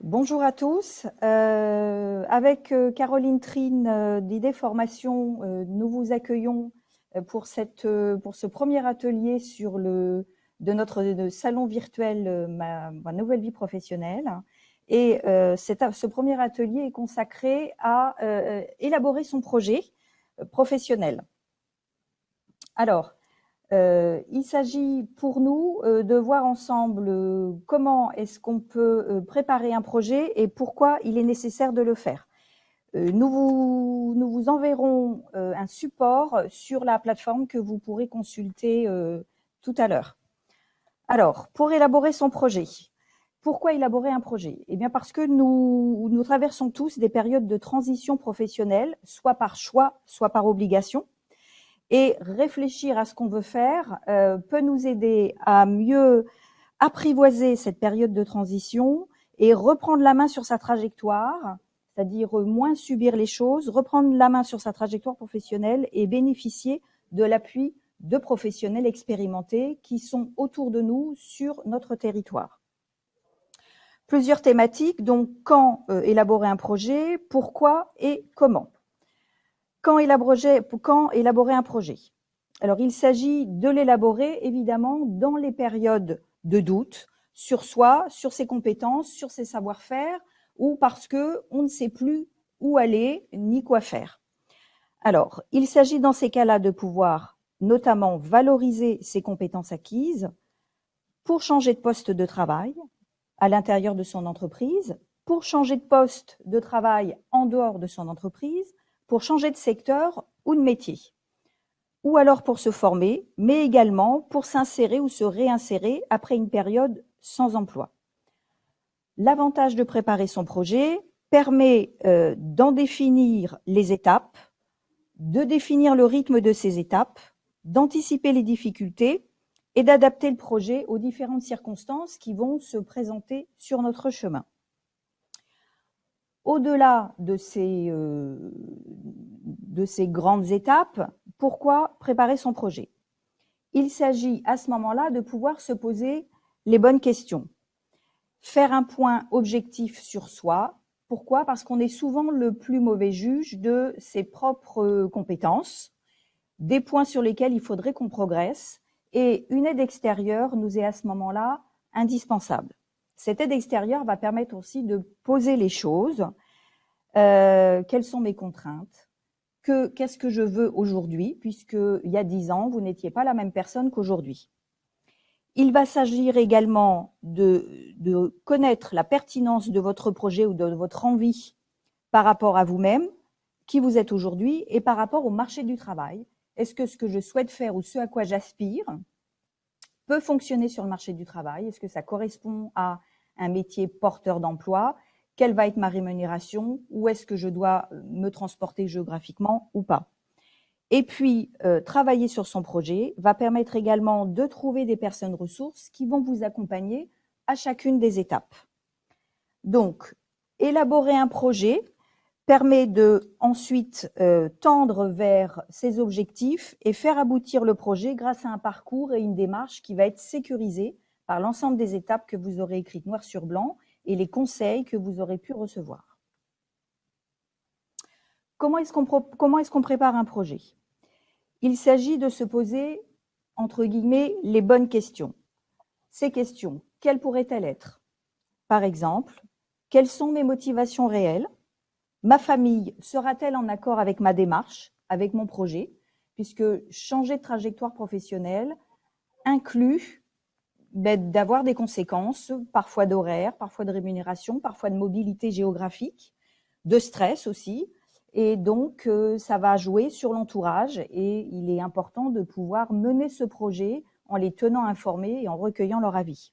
Bonjour à tous. Avec Caroline Trine d'Idées Formation, nous vous accueillons pour ce premier atelier de notre salon virtuel ma nouvelle vie professionnelle. Et ce premier atelier est consacré à élaborer son projet professionnel. Alors, il s'agit pour nous de voir ensemble comment est-ce qu'on peut préparer un projet et pourquoi il est nécessaire de le faire. Nous vous enverrons un support sur la plateforme que vous pourrez consulter tout à l'heure. Alors, pour élaborer son projet, pourquoi élaborer un projet? Eh bien parce que nous traversons tous des périodes de transition professionnelle, soit par choix, soit par obligation. Et réfléchir à ce qu'on veut faire peut nous aider à mieux apprivoiser cette période de transition et reprendre la main sur sa trajectoire, c'est-à-dire moins subir les choses, reprendre la main sur sa trajectoire professionnelle et bénéficier de l'appui de professionnels expérimentés qui sont autour de nous sur notre territoire. Plusieurs thématiques, donc quand élaborer un projet, pourquoi et comment. Quand élaborer un projet? Alors, il s'agit de l'élaborer, évidemment, dans les périodes de doute sur soi, sur ses compétences, sur ses savoir-faire, ou parce qu'on ne sait plus où aller ni quoi faire. Alors, il s'agit dans ces cas-là de pouvoir notamment valoriser ses compétences acquises pour changer de poste de travail à l'intérieur de son entreprise, pour changer de poste de travail en dehors de son entreprise, pour changer de secteur ou de métier, ou alors pour se former, mais également pour s'insérer ou se réinsérer après une période sans emploi. L'avantage de préparer son projet permet d'en définir les étapes, de définir le rythme de ces étapes, d'anticiper les difficultés et d'adapter le projet aux différentes circonstances qui vont se présenter sur notre chemin. Au-delà de ces grandes étapes, pourquoi préparer son projet? Il s'agit à ce moment-là de pouvoir se poser les bonnes questions. Faire un point objectif sur soi. Pourquoi? Parce qu'on est souvent le plus mauvais juge de ses propres compétences, des points sur lesquels il faudrait qu'on progresse, et une aide extérieure nous est à ce moment-là indispensable. Cette aide extérieure va permettre aussi de poser les choses. Quelles sont mes contraintes? Qu'est-ce que je veux aujourd'hui, puisqu'il y a 10 ans, vous n'étiez pas la même personne qu'aujourd'hui. Il va s'agir également de connaître la pertinence de votre projet ou de votre envie par rapport à vous-même, qui vous êtes aujourd'hui, et par rapport au marché du travail. Est-ce que ce que je souhaite faire ou ce à quoi j'aspire peut fonctionner sur le marché du travail? Est-ce que ça correspond à un métier porteur d'emploi? Quelle va être ma rémunération? Où est-ce que je dois me transporter géographiquement ou pas? Et puis, travailler sur son projet va permettre également de trouver des personnes ressources qui vont vous accompagner à chacune des étapes. Donc, élaborer un projet permet de ensuite tendre vers ses objectifs et faire aboutir le projet grâce à un parcours et une démarche qui va être sécurisée par l'ensemble des étapes que vous aurez écrites noir sur blanc et les conseils que vous aurez pu recevoir. Comment est-ce qu'on prépare un projet? Il s'agit de se poser, entre guillemets, les bonnes questions. Ces questions, quelles pourraient-elles être? Par exemple, quelles sont mes motivations réelles? Ma famille sera-t-elle en accord avec ma démarche, avec mon projet? Puisque changer de trajectoire professionnelle inclut d'avoir des conséquences, parfois d'horaire, parfois de rémunération, parfois de mobilité géographique, de stress aussi. Et donc, ça va jouer sur l'entourage et il est important de pouvoir mener ce projet en les tenant informés et en recueillant leur avis.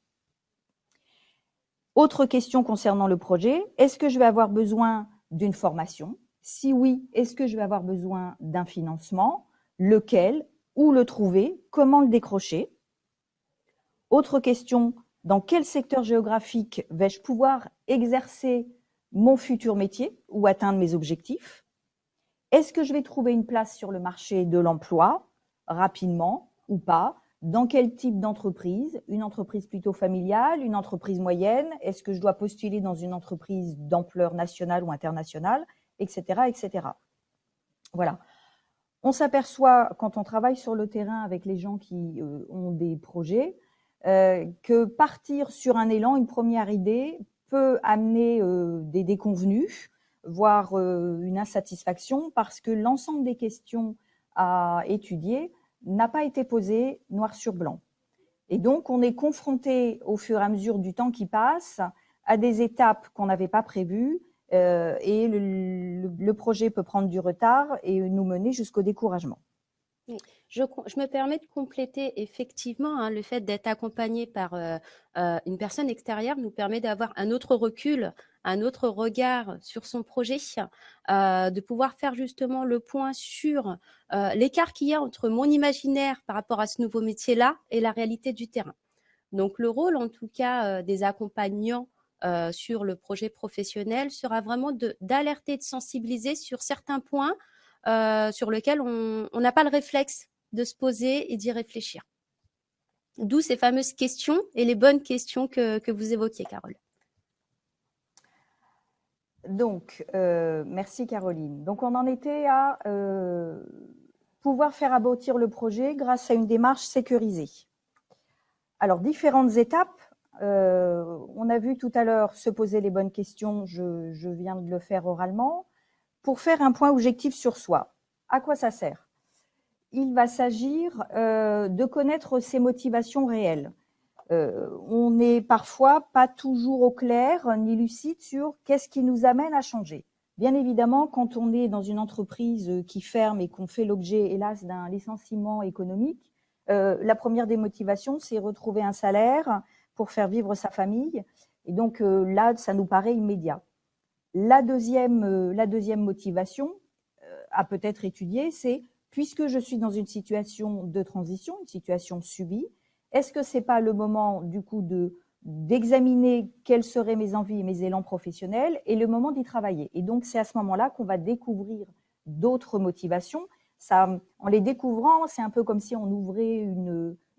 Autre question concernant le projet, est-ce que je vais avoir besoin d'une formation? Si oui, est-ce que je vais avoir besoin d'un financement? Lequel? Où le trouver? Comment le décrocher? Autre question, dans quel secteur géographique vais-je pouvoir exercer mon futur métier ou atteindre mes objectifs? Est-ce que je vais trouver une place sur le marché de l'emploi rapidement ou pas? Dans quel type d'entreprise? Une entreprise plutôt familiale, une entreprise moyenne? Est-ce que je dois postuler dans une entreprise d'ampleur nationale ou internationale, etc., etc. Voilà. On s'aperçoit quand on travaille sur le terrain avec les gens qui ont des projets que partir sur un élan, une première idée, peut amener des déconvenus, voire une insatisfaction, parce que l'ensemble des questions à étudier n'a pas été posé noir sur blanc. Et donc, on est confronté au fur et à mesure du temps qui passe à des étapes qu'on n'avait pas prévues et le projet peut prendre du retard et nous mener jusqu'au découragement. Oui. Je me permets de compléter effectivement, hein, le fait d'être accompagné par une personne extérieure nous permet d'avoir un autre recul, un autre regard sur son projet, de pouvoir faire justement le point sur l'écart qu'il y a entre mon imaginaire par rapport à ce nouveau métier-là et la réalité du terrain. Donc le rôle en tout cas des accompagnants sur le projet professionnel sera vraiment d'alerter, de sensibiliser sur certains points sur lesquels on n'a pas le réflexe de se poser et d'y réfléchir. D'où ces fameuses questions et les bonnes questions que vous évoquiez, Carole. Donc, merci Caroline. Donc, on en était à pouvoir faire aboutir le projet grâce à une démarche sécurisée. Alors, différentes étapes. On a vu tout à l'heure se poser les bonnes questions, je viens de le faire oralement, pour faire un point objectif sur soi. À quoi ça sert? Il va s'agir de connaître ses motivations réelles. On n'est parfois pas toujours au clair ni lucide sur qu'est-ce qui nous amène à changer. Bien évidemment, quand on est dans une entreprise qui ferme et qu'on fait l'objet, hélas, d'un licenciement économique, la première des motivations, c'est retrouver un salaire pour faire vivre sa famille. Et donc là, ça nous paraît immédiat. La deuxième motivation à peut-être étudier, c'est puisque je suis dans une situation de transition, une situation subie, est-ce que c'est pas le moment du coup d'examiner quelles seraient mes envies et mes élans professionnels et le moment d'y travailler. Et donc c'est à ce moment-là qu'on va découvrir d'autres motivations. Ça, en les découvrant, c'est un peu comme si on ouvrait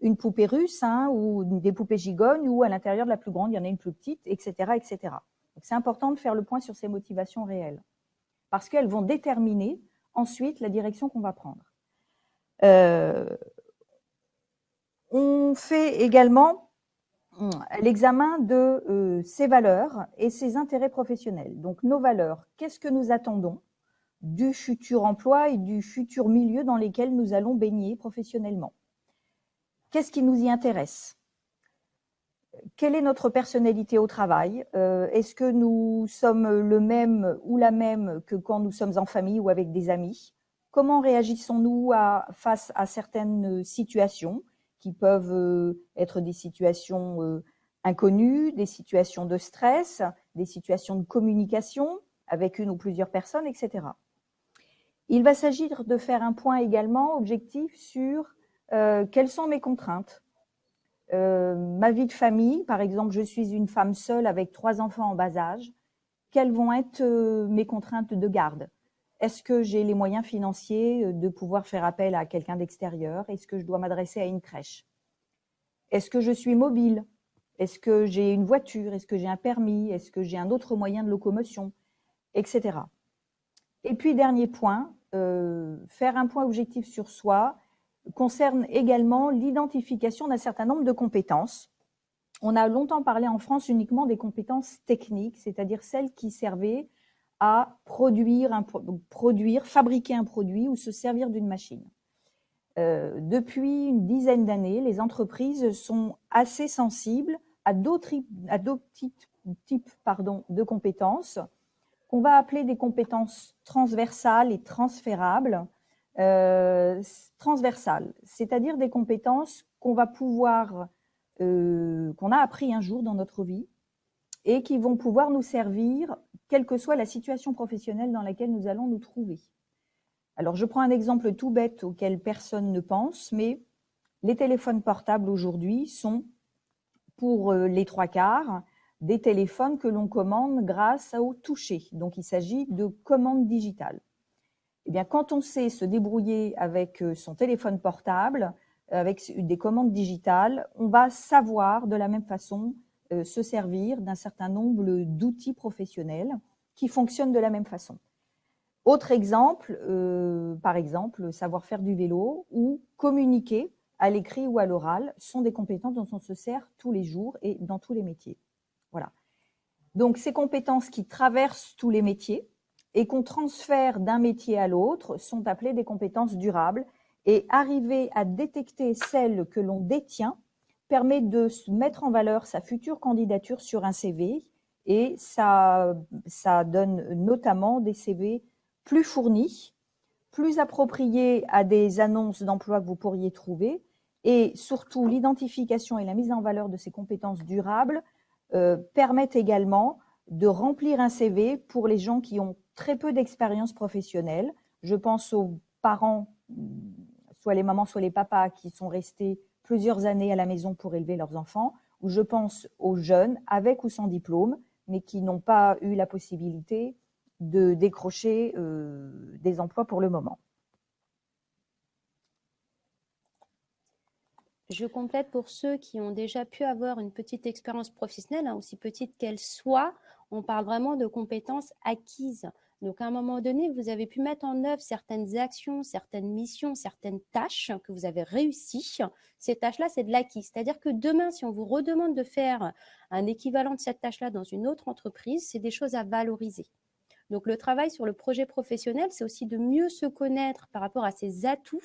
une poupée russe hein, ou des poupées gigognes où à l'intérieur de la plus grande, il y en a une plus petite, etc., etc. Donc c'est important de faire le point sur ces motivations réelles parce qu'elles vont déterminer ensuite la direction qu'on va prendre. On fait également l'examen de ses valeurs et ses intérêts professionnels. Donc nos valeurs, qu'est-ce que nous attendons du futur emploi et du futur milieu dans lesquels nous allons baigner professionnellement? Qu'est-ce qui nous y intéresse? Quelle est notre personnalité au travail? Est-ce que nous sommes le même ou la même que quand nous sommes en famille ou avec des amis? Comment réagissons-nous face à certaines situations qui peuvent être des situations inconnues, des situations de stress, des situations de communication avec une ou plusieurs personnes, etc. Il va s'agir de faire un point également objectif sur quelles sont mes contraintes. Ma vie de famille, par exemple, je suis une femme seule avec 3 enfants en bas âge. Quelles vont être mes contraintes de garde? Est-ce que j'ai les moyens financiers de pouvoir faire appel à quelqu'un d'extérieur? Est-ce que je dois m'adresser à une crèche? Est-ce que je suis mobile? Est-ce que j'ai une voiture? Est-ce que j'ai un permis? Est-ce que j'ai un autre moyen de locomotion? Etc. Et puis, dernier point, faire un point objectif sur soi concerne également l'identification d'un certain nombre de compétences. On a longtemps parlé en France uniquement des compétences techniques, c'est-à-dire celles qui servaient à produire, fabriquer un produit ou se servir d'une machine. Depuis une dizaine d'années, les entreprises sont assez sensibles à d'autres types de compétences qu'on va appeler des compétences transversales et transférables. Transversales, c'est-à-dire des compétences qu'on va pouvoir, qu'on a appris un jour dans notre vie et qui vont pouvoir nous servir, quelle que soit la situation professionnelle dans laquelle nous allons nous trouver. Alors, je prends un exemple tout bête auquel personne ne pense, mais les téléphones portables aujourd'hui sont, pour les 3/4, des téléphones que l'on commande grâce au toucher. Donc, il s'agit de commandes digitales. Eh bien, quand on sait se débrouiller avec son téléphone portable, avec des commandes digitales, on va savoir de la même façon se servir d'un certain nombre d'outils professionnels qui fonctionnent de la même façon. Autre exemple, par exemple, savoir faire du vélo ou communiquer à l'écrit ou à l'oral sont des compétences dont on se sert tous les jours et dans tous les métiers. Voilà. Donc, ces compétences qui traversent tous les métiers et qu'on transfère d'un métier à l'autre sont appelées des compétences durables. Et arriver à détecter celles que l'on détient permet de mettre en valeur sa future candidature sur un CV et ça donne notamment des CV plus fournis, plus appropriés à des annonces d'emploi que vous pourriez trouver et surtout l'identification et la mise en valeur de ces compétences durables permettent également de remplir un CV pour les gens qui ont très peu d'expérience professionnelle. Je pense aux parents, soit les mamans, soit les papas, qui sont restés plusieurs années à la maison pour élever leurs enfants, ou je pense aux jeunes, avec ou sans diplôme, mais qui n'ont pas eu la possibilité de décrocher des emplois pour le moment. Je complète pour ceux qui ont déjà pu avoir une petite expérience professionnelle, aussi petite qu'elle soit, on parle vraiment de compétences acquises. Donc, à un moment donné, vous avez pu mettre en œuvre certaines actions, certaines missions, certaines tâches que vous avez réussies. Ces tâches-là, c'est de l'acquis. C'est-à-dire que demain, si on vous redemande de faire un équivalent de cette tâche-là dans une autre entreprise, c'est des choses à valoriser. Donc, le travail sur le projet professionnel, c'est aussi de mieux se connaître par rapport à ses atouts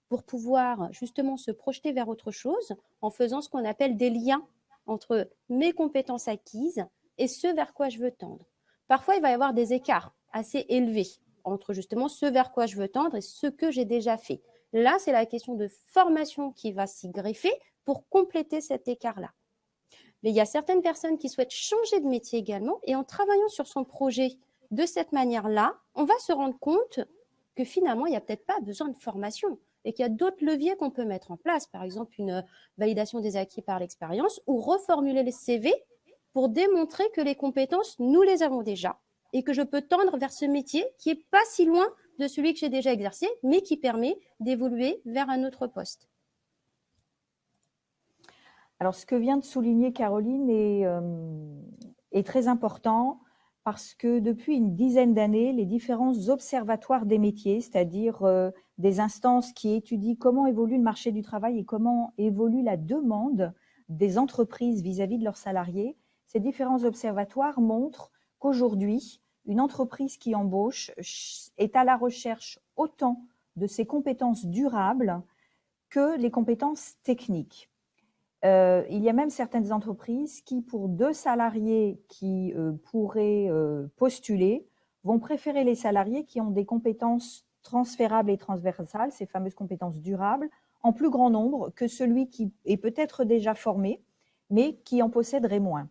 pour pouvoir justement se projeter vers autre chose en faisant ce qu'on appelle des liens entre mes compétences acquises et ce vers quoi je veux tendre. Parfois, il va y avoir des écarts assez élevés entre justement ce vers quoi je veux tendre et ce que j'ai déjà fait. Là, c'est la question de formation qui va s'y greffer pour compléter cet écart-là. Mais il y a certaines personnes qui souhaitent changer de métier également et en travaillant sur son projet de cette manière-là, on va se rendre compte que finalement, il n'y a peut-être pas besoin de formation et qu'il y a d'autres leviers qu'on peut mettre en place, par exemple une validation des acquis par l'expérience ou reformuler les CV pour démontrer que les compétences, nous les avons déjà et que je peux tendre vers ce métier qui n'est pas si loin de celui que j'ai déjà exercé, mais qui permet d'évoluer vers un autre poste. Alors, ce que vient de souligner Caroline est très important parce que depuis une dizaine d'années, les différents observatoires des métiers, c'est-à-dire des instances qui étudient comment évolue le marché du travail et comment évolue la demande des entreprises vis-à-vis de leurs salariés, ces différents observatoires montrent qu'aujourd'hui, une entreprise qui embauche est à la recherche autant de ses compétences durables que les compétences techniques. Il y a même certaines entreprises qui, pour 2 salariés qui pourraient postuler, vont préférer les salariés qui ont des compétences transférables et transversales, ces fameuses compétences durables, en plus grand nombre que celui qui est peut-être déjà formé, mais qui en posséderait moins.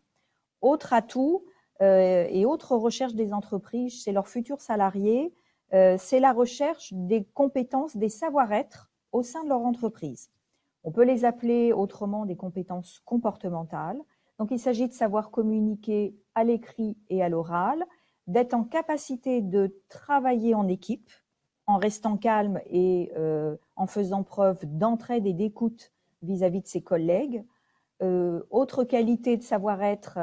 Autre atout et autre recherche des entreprises chez leurs futurs salariés, c'est la recherche des compétences, des savoir-être au sein de leur entreprise. On peut les appeler autrement des compétences comportementales. Donc, il s'agit de savoir communiquer à l'écrit et à l'oral, d'être en capacité de travailler en équipe, en restant calme et en faisant preuve d'entraide et d'écoute vis-à-vis de ses collègues. Autre qualité de savoir-être,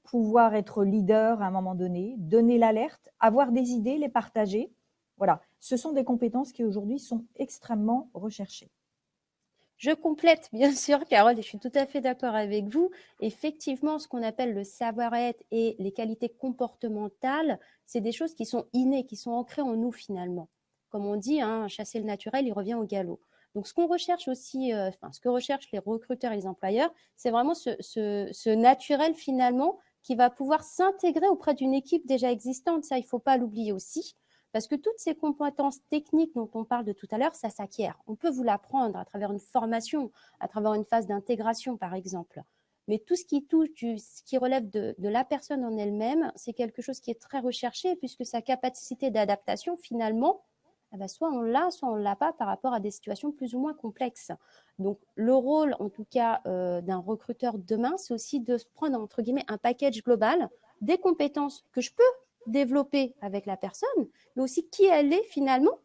pouvoir être leader à un moment donné, donner l'alerte, avoir des idées, les partager. Voilà, ce sont des compétences qui aujourd'hui sont extrêmement recherchées. Je complète, bien sûr, Carole, et je suis tout à fait d'accord avec vous. Effectivement, ce qu'on appelle le savoir-être et les qualités comportementales, c'est des choses qui sont innées, qui sont ancrées en nous finalement. Comme on dit, hein, chasser le naturel, il revient au galop. Donc, ce qu'on recherche aussi, ce que recherchent les recruteurs et les employeurs, c'est vraiment ce naturel finalement qui va pouvoir s'intégrer auprès d'une équipe déjà existante. Ça, il ne faut pas l'oublier aussi. Parce que toutes ces compétences techniques dont on parle de tout à l'heure, ça s'acquiert. On peut vous l'apprendre à travers une formation, à travers une phase d'intégration, par exemple. Mais tout ce qui touche, ce qui relève de la personne en elle-même, c'est quelque chose qui est très recherché, puisque sa capacité d'adaptation, finalement, soit on l'a, soit on ne l'a pas par rapport à des situations plus ou moins complexes. Donc, le rôle, en tout cas, d'un recruteur demain, c'est aussi de prendre, entre guillemets, un package global des compétences que je peux développer avec la personne, mais aussi qui elle est finalement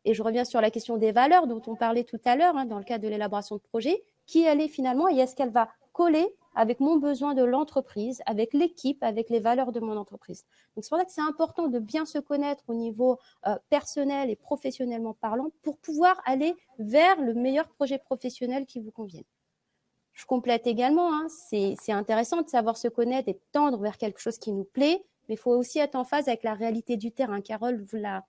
et je reviens sur la question des valeurs dont on parlait tout à l'heure, dans le cadre de l'élaboration de projet, qui elle est finalement et est-ce qu'elle va coller avec mon besoin de l'entreprise, avec l'équipe, avec les valeurs de mon entreprise. Donc c'est pour ça que c'est important de bien se connaître au niveau personnel et professionnellement parlant pour pouvoir aller vers le meilleur projet professionnel qui vous convienne. Je complète également, c'est intéressant de savoir se connaître et tendre vers quelque chose qui nous plaît, mais il faut aussi être en phase avec la réalité du terrain. Carole vous l'a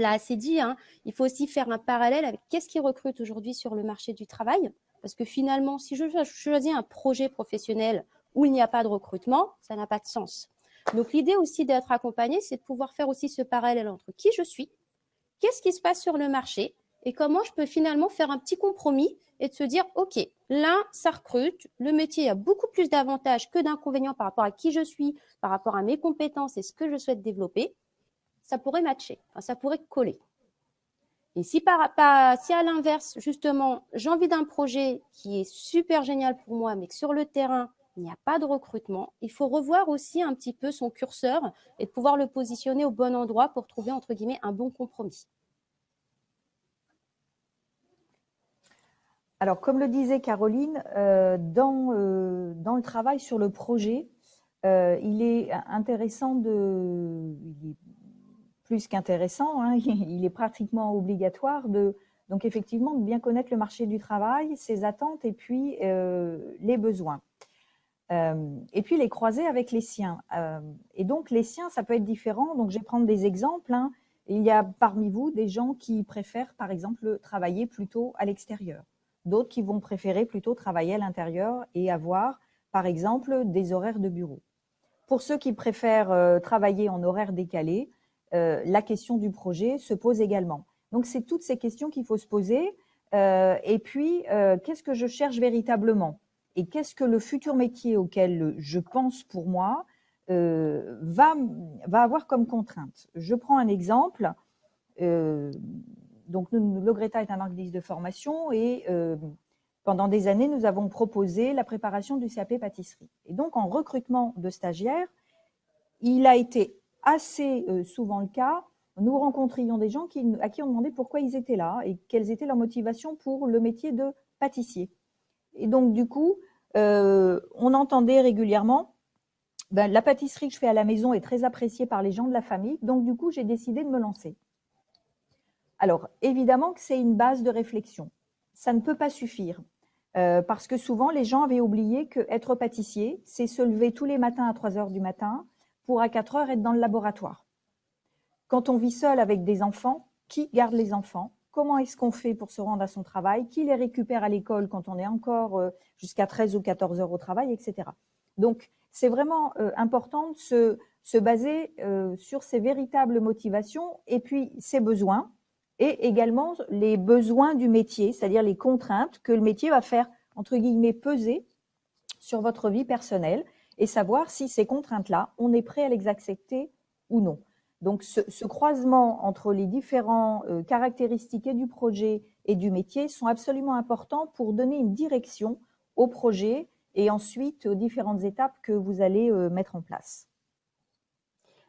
assez dit, il faut aussi faire un parallèle avec qu'est-ce qui recrute aujourd'hui sur le marché du travail. Parce que finalement, si je choisis un projet professionnel où il n'y a pas de recrutement, ça n'a pas de sens. Donc l'idée aussi d'être accompagné, c'est de pouvoir faire aussi ce parallèle entre qui je suis, qu'est-ce qui se passe sur le marché et comment je peux finalement faire un petit compromis et de se dire, OK, là, ça recrute, le métier a beaucoup plus d'avantages que d'inconvénients par rapport à qui je suis, par rapport à mes compétences et ce que je souhaite développer, ça pourrait matcher, ça pourrait coller. Et si à l'inverse, justement, j'ai envie d'un projet qui est super génial pour moi, mais que sur le terrain, il n'y a pas de recrutement, il faut revoir aussi un petit peu son curseur et de pouvoir le positionner au bon endroit pour trouver, entre guillemets, un bon compromis. Alors, comme le disait Caroline, dans le travail sur le projet, il est intéressant il est plus qu'intéressant, il est pratiquement obligatoire donc effectivement, de bien connaître le marché du travail, ses attentes et puis les besoins. Et puis les croiser avec les siens. Et donc les siens, ça peut être différent. Donc je vais prendre des exemples. Il y a parmi vous des gens qui préfèrent, par exemple, travailler plutôt à l'extérieur. D'autres qui vont préférer plutôt travailler à l'intérieur et avoir, par exemple, des horaires de bureau. Pour ceux qui préfèrent travailler en horaire décalé, la question du projet se pose également. Donc c'est toutes ces questions qu'il faut se poser. Et puis, qu'est-ce que je cherche véritablement ? Et qu'est-ce que le futur métier auquel je pense pour moi va avoir comme contrainte? Je prends un exemple. Donc, Logreta est un organisme de formation et pendant des années, nous avons proposé la préparation du CAP pâtisserie. Et donc, en recrutement de stagiaires, il a été assez souvent le cas. Nous rencontrions des gens à qui on demandait pourquoi ils étaient là et quelles étaient leurs motivations pour le métier de pâtissier. Et donc, du coup, on entendait régulièrement la pâtisserie que je fais à la maison est très appréciée par les gens de la famille. Donc, du coup, j'ai décidé de me lancer. Alors, évidemment que c'est une base de réflexion. Ça ne peut pas suffire. Parce que souvent, les gens avaient oublié qu'être pâtissier, c'est se lever tous les matins à 3 heures du matin pour à 4 heures être dans le laboratoire. Quand on vit seul avec des enfants, qui garde les enfants? Comment est-ce qu'on fait pour se rendre à son travail? Qui les récupère à l'école quand on est encore jusqu'à 13 ou 14 heures au travail, etc. Donc, c'est vraiment important de se baser sur ses véritables motivations et puis ses besoins et également les besoins du métier, c'est-à-dire les contraintes que le métier va faire, entre guillemets, peser sur votre vie personnelle et savoir si ces contraintes-là, on est prêt à les accepter ou non. Donc, ce croisement entre les différentes caractéristiques du projet et du métier sont absolument importants pour donner une direction au projet et ensuite aux différentes étapes que vous allez mettre en place.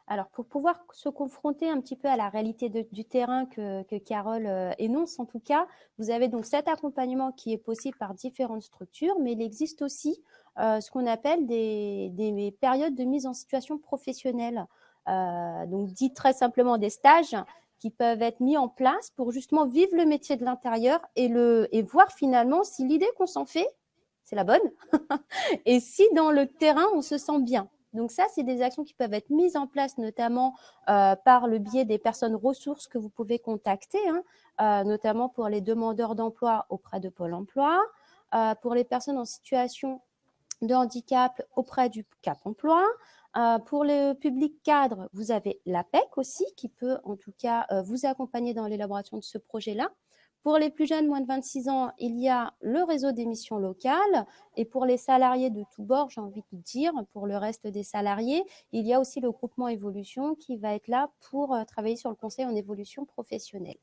Alors, pour pouvoir se confronter un petit peu à la réalité du terrain que Carole énonce, en tout cas, vous avez donc cet accompagnement qui est possible par différentes structures, mais il existe aussi ce qu'on appelle des périodes de mise en situation professionnelle. Donc, dit très simplement des stages qui peuvent être mis en place pour justement vivre le métier de l'intérieur et voir finalement si l'idée qu'on s'en fait, c'est la bonne, et si dans le terrain, on se sent bien. Donc ça, c'est des actions qui peuvent être mises en place, notamment par le biais des personnes ressources que vous pouvez contacter, notamment pour les demandeurs d'emploi auprès de Pôle emploi, pour les personnes en situation de handicap auprès du Cap emploi. Pour le public cadre, vous avez l'APEC aussi, qui peut en tout cas vous accompagner dans l'élaboration de ce projet-là. Pour les plus jeunes, moins de 26 ans, il y a le réseau des missions locales. Et pour les salariés de tous bords, j'ai envie de dire, pour le reste des salariés, il y a aussi le groupement évolution qui va être là pour travailler sur le conseil en évolution professionnelle.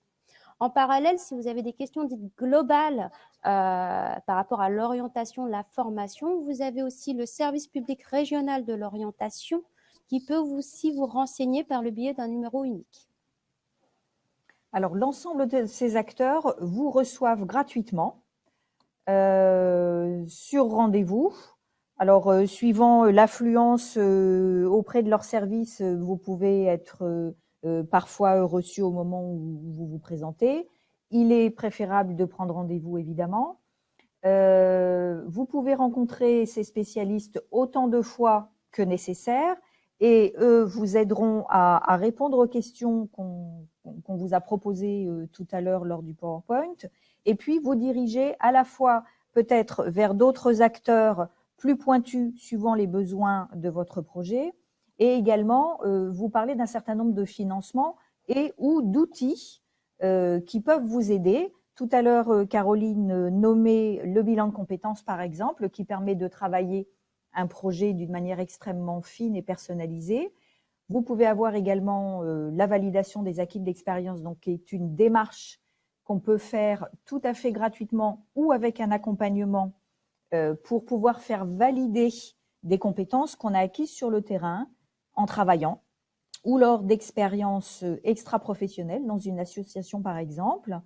En parallèle, si vous avez des questions dites globales par rapport à l'orientation, la formation, vous avez aussi le service public régional de l'orientation qui peut aussi vous renseigner par le biais d'un numéro unique. Alors, l'ensemble de ces acteurs vous reçoivent gratuitement sur rendez-vous. Alors, suivant l'affluence auprès de leur service, vous pouvez être parfois reçu au moment où vous vous présentez. Il est préférable de prendre rendez-vous, évidemment. Vous pouvez rencontrer ces spécialistes autant de fois que nécessaire et eux vous aideront à répondre aux questions qu'on vous a proposées tout à l'heure lors du PowerPoint et puis vous diriger à la fois peut-être vers d'autres acteurs plus pointus suivant les besoins de votre projet et également vous parler d'un certain nombre de financements et ou d'outils qui peuvent vous aider. Tout à l'heure, Caroline nommait le bilan de compétences, par exemple, qui permet de travailler un projet d'une manière extrêmement fine et personnalisée. Vous pouvez avoir également la validation des acquis de l'expérience, donc qui est une démarche qu'on peut faire tout à fait gratuitement ou avec un accompagnement pour pouvoir faire valider des compétences qu'on a acquises sur le terrain en travaillant ou lors d'expériences extra-professionnelles dans une association, par exemple,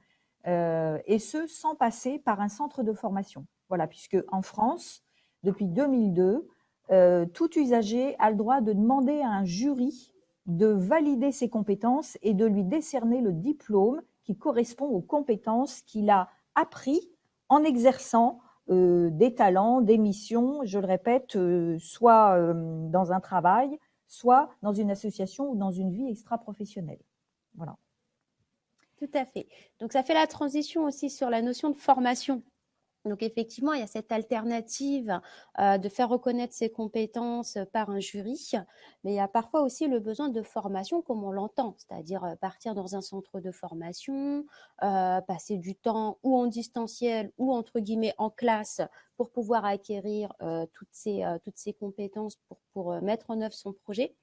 et ce, sans passer par un centre de formation. Voilà, puisque en France, depuis 2002, tout usager a le droit de demander à un jury de valider ses compétences et de lui décerner le diplôme qui correspond aux compétences qu'il a appris en exerçant des talents, des missions, je le répète, soit dans un travail, soit dans une association ou dans une vie extra-professionnelle. Voilà. Tout à fait. Donc, ça fait la transition aussi sur la notion de formation. Donc, effectivement, il y a cette alternative de faire reconnaître ses compétences par un jury, mais il y a parfois aussi le besoin de formation comme on l'entend, c'est-à-dire partir dans un centre de formation, passer du temps ou en distanciel ou entre guillemets en classe pour pouvoir acquérir toutes ces compétences pour mettre en œuvre son projet.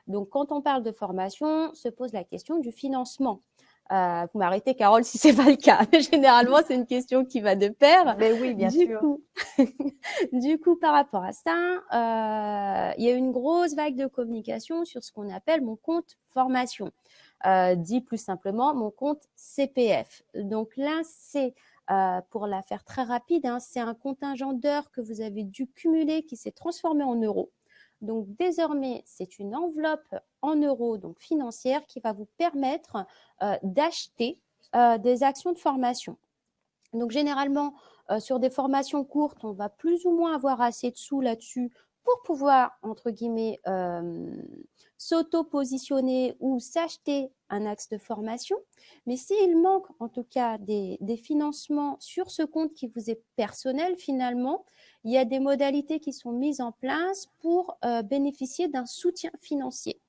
Donc, quand on parle de formation, se pose la question du financement. Vous m'arrêtez, Carole, si c'est pas le cas. Mais généralement, c'est une question qui va de pair. Mais oui, bien sûr. Du coup, par rapport à ça, il y a une grosse vague de communication sur ce qu'on appelle mon compte formation. Dit plus simplement, mon compte CPF. Donc là, c'est pour la faire très rapide, hein, c'est un contingent d'heures que vous avez dû cumuler qui s'est transformé en euros. Donc désormais, c'est une enveloppe en euros, donc financière, qui va vous permettre d'acheter des actions de formation. Donc généralement, sur des formations courtes, on va plus ou moins avoir assez de sous là-dessus pour pouvoir, entre guillemets, s'auto-positionner ou s'acheter un axe de formation. Mais s'il manque en tout cas des financements sur ce compte qui vous est personnel finalement, il y a des modalités qui sont mises en place pour bénéficier d'un soutien financier.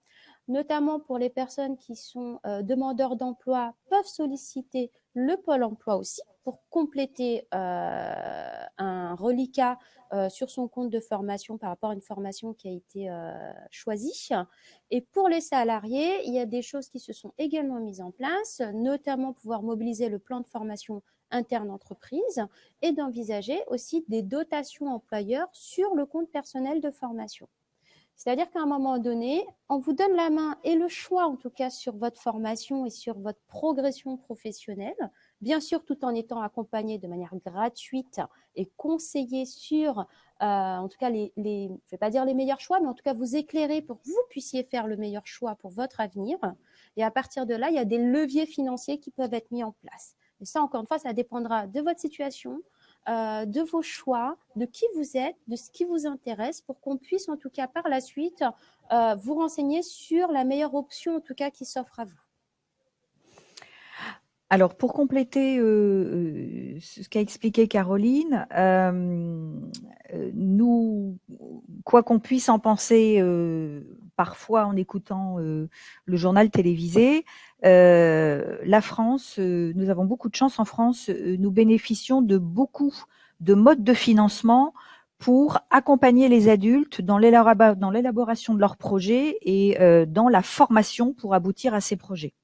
Notamment pour les personnes qui sont demandeurs d'emploi, peuvent solliciter le Pôle emploi aussi pour compléter un reliquat sur son compte de formation par rapport à une formation qui a été choisie. Et pour les salariés, il y a des choses qui se sont également mises en place, notamment pouvoir mobiliser le plan de formation interne entreprise et d'envisager aussi des dotations employeurs sur le compte personnel de formation. C'est-à-dire qu'à un moment donné, on vous donne la main et le choix, en tout cas, sur votre formation et sur votre progression professionnelle, bien sûr, tout en étant accompagné de manière gratuite et conseillé sur, en tout cas, je ne vais pas dire les meilleurs choix, mais en tout cas, vous éclairer pour que vous puissiez faire le meilleur choix pour votre avenir. Et à partir de là, il y a des leviers financiers qui peuvent être mis en place. Et ça, encore une fois, ça dépendra de votre situation, de vos choix, de qui vous êtes, de ce qui vous intéresse, pour qu'on puisse en tout cas par la suite vous renseigner sur la meilleure option en tout cas qui s'offre à vous. Alors, pour compléter ce qu'a expliqué Caroline, nous, quoi qu'on puisse en penser parfois en écoutant le journal télévisé, la France, nous avons beaucoup de chance en France, nous bénéficions de beaucoup de modes de financement pour accompagner les adultes dans l'élaboration de leurs projets et dans la formation pour aboutir à ces projets.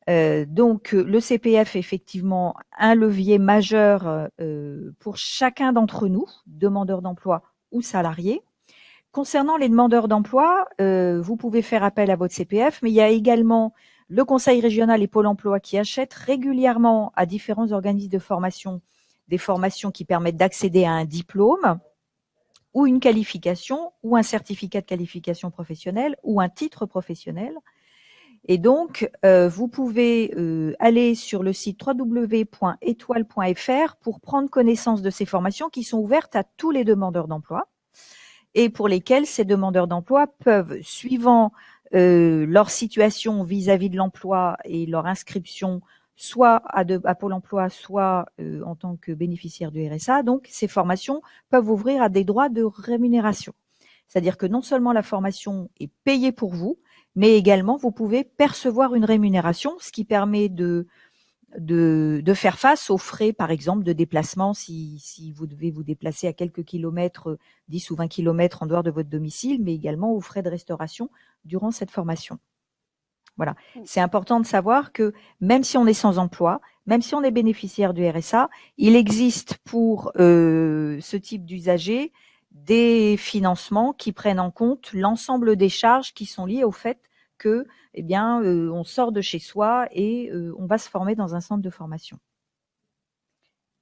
Donc, le CPF est effectivement un levier majeur pour chacun d'entre nous, demandeurs d'emploi ou salariés. Concernant les demandeurs d'emploi, vous pouvez faire appel à votre CPF, mais il y a également le Conseil régional et Pôle emploi qui achètent régulièrement à différents organismes de formation des formations qui permettent d'accéder à un diplôme ou une qualification ou un certificat de qualification professionnelle ou un titre professionnel. Et donc, vous pouvez aller sur le site www.etoile.fr pour prendre connaissance de ces formations qui sont ouvertes à tous les demandeurs d'emploi et pour lesquels ces demandeurs d'emploi peuvent, suivant leur situation vis-à-vis de l'emploi et leur inscription, soit à Pôle emploi, soit en tant que bénéficiaire du RSA, donc ces formations peuvent ouvrir à des droits de rémunération. C'est-à-dire que non seulement la formation est payée pour vous, mais également vous pouvez percevoir une rémunération, ce qui permet de faire face aux frais, par exemple, de déplacement si vous devez vous déplacer à quelques kilomètres, 10 ou 20 kilomètres en dehors de votre domicile, mais également aux frais de restauration durant cette formation. Voilà. C'est important de savoir que même si on est sans emploi, même si on est bénéficiaire du RSA, il existe pour ce type d'usager des financements qui prennent en compte l'ensemble des charges qui sont liées au fait que, eh bien, on sort de chez soi et on va se former dans un centre de formation.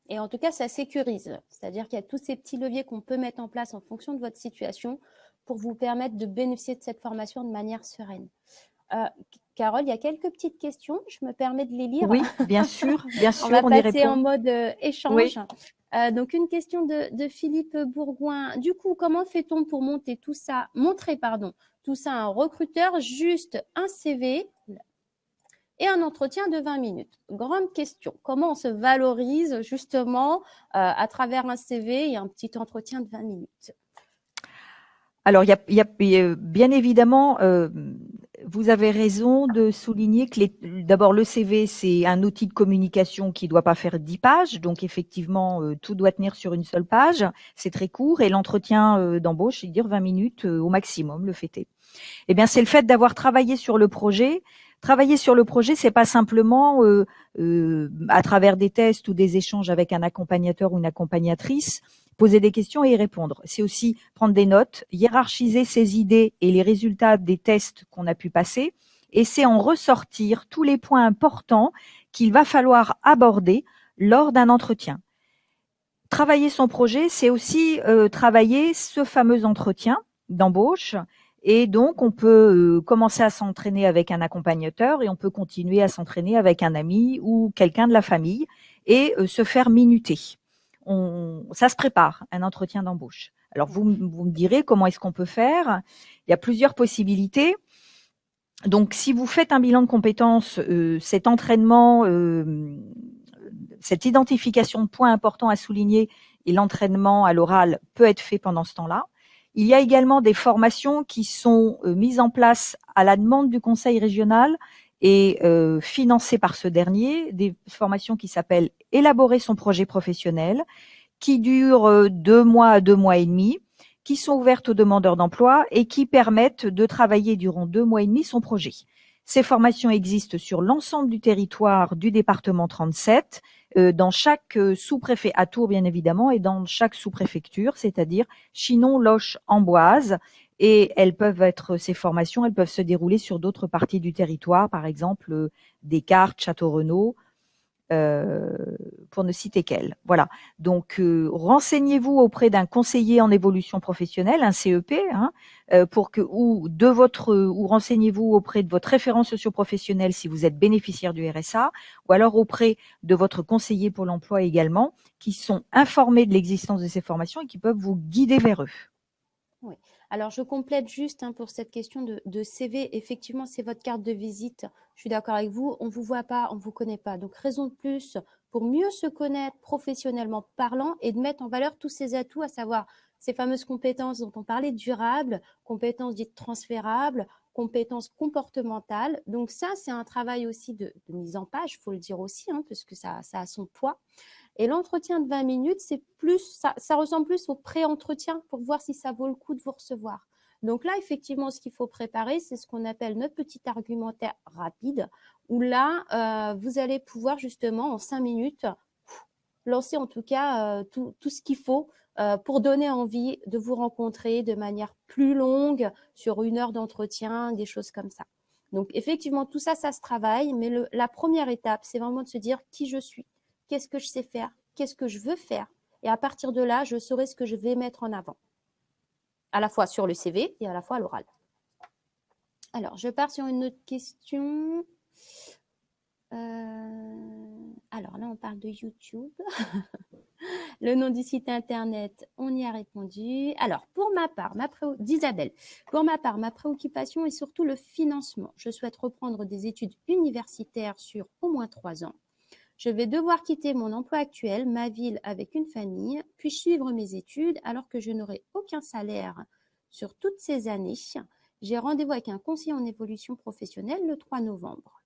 Et en tout cas, ça sécurise. C'est-à-dire qu'il y a tous ces petits leviers qu'on peut mettre en place en fonction de votre situation pour vous permettre de bénéficier de cette formation de manière sereine. Carole, il y a quelques petites questions. Je me permets de les lire. Oui, bien sûr, on va on y passer répond. en mode échange. Oui. Donc, une question de Philippe Bourgoin. Du coup, comment fait-on pour montrer tout ça à un recruteur? Juste un CV et un entretien de 20 minutes. Grande question. Comment on se valorise justement à travers un CV et un petit entretien de 20 minutes? Alors, il y a bien évidemment, vous avez raison de souligner que d'abord le CV, c'est un outil de communication qui ne doit pas faire 10 pages. Donc, effectivement, tout doit tenir sur une seule page. C'est très court. Et l'entretien d'embauche, il dure 20 minutes au maximum, le fait est. Eh bien, c'est le fait d'avoir travaillé sur le projet. Travailler sur le projet, c'est pas simplement à travers des tests ou des échanges avec un accompagnateur ou une accompagnatrice, poser des questions et y répondre. C'est aussi prendre des notes, hiérarchiser ses idées et les résultats des tests qu'on a pu passer, et c'est en ressortir tous les points importants qu'il va falloir aborder lors d'un entretien. Travailler son projet, c'est aussi travailler ce fameux entretien d'embauche. Et donc, on peut commencer à s'entraîner avec un accompagnateur et on peut continuer à s'entraîner avec un ami ou quelqu'un de la famille et se faire minuter. Ça se prépare, un entretien d'embauche. Alors, vous me direz comment est-ce qu'on peut faire. Il y a plusieurs possibilités. Donc, si vous faites un bilan de compétences, cet entraînement, cette identification de points importants à souligner et l'entraînement à l'oral peut être fait pendant ce temps-là. Il y a également des formations qui sont mises en place à la demande du Conseil régional et financées par ce dernier, des formations qui s'appellent Élaborer son projet professionnel, qui durent 2 mois à 2 mois et demi, qui sont ouvertes aux demandeurs d'emploi et qui permettent de travailler durant 2 mois et demi son projet. Ces formations existent sur l'ensemble du territoire du département 37, dans chaque sous-préfet, à Tours bien évidemment, et dans chaque sous-préfecture, c'est-à-dire Chinon, Loches, Amboise. Et ces formations, elles peuvent se dérouler sur d'autres parties du territoire, par exemple Descartes, Château-Renaud, pour ne citer qu'elle. Voilà. Donc, renseignez-vous auprès d'un conseiller en évolution professionnelle, un CEP, ou renseignez-vous auprès de votre référent socio-professionnel si vous êtes bénéficiaire du RSA, ou alors auprès de votre conseiller pour l'emploi également, qui sont informés de l'existence de ces formations et qui peuvent vous guider vers eux. Oui. Alors, je complète juste pour cette question de CV. Effectivement, c'est votre carte de visite. Je suis d'accord avec vous. On ne vous voit pas, on ne vous connaît pas. Donc, raison de plus pour mieux se connaître professionnellement parlant et de mettre en valeur tous ces atouts, à savoir ces fameuses compétences dont on parlait, durables, compétences dites transférables, compétences comportementales. Donc, ça, c'est un travail aussi de mise en page, il faut le dire aussi, parce que ça a son poids. Et l'entretien de 20 minutes, c'est plus, ça ressemble plus au pré-entretien pour voir si ça vaut le coup de vous recevoir. Donc là, effectivement, ce qu'il faut préparer, c'est ce qu'on appelle notre petit argumentaire rapide, où là, vous allez pouvoir justement en 5 minutes lancer en tout cas tout ce qu'il faut pour donner envie de vous rencontrer de manière plus longue sur 1 heure d'entretien, des choses comme ça. Donc, effectivement, tout ça, ça se travaille, mais la première étape, c'est vraiment de se dire qui je suis, qu'est-ce que je sais faire, qu'est-ce que je veux faire. Et à partir de là, je saurai ce que je vais mettre en avant, à la fois sur le CV et à la fois à l'oral. Alors, je pars sur une autre question. Alors là, on parle de YouTube. Le nom du site internet, on y a répondu. Alors, pour ma part, d'Isabelle, pour ma part, ma préoccupation est surtout le financement. Je souhaite reprendre des études universitaires sur au moins 3 ans. Je vais devoir quitter mon emploi actuel, ma ville avec une famille, puis suivre mes études alors que je n'aurai aucun salaire sur toutes ces années. J'ai rendez-vous avec un conseiller en évolution professionnelle le 3 novembre.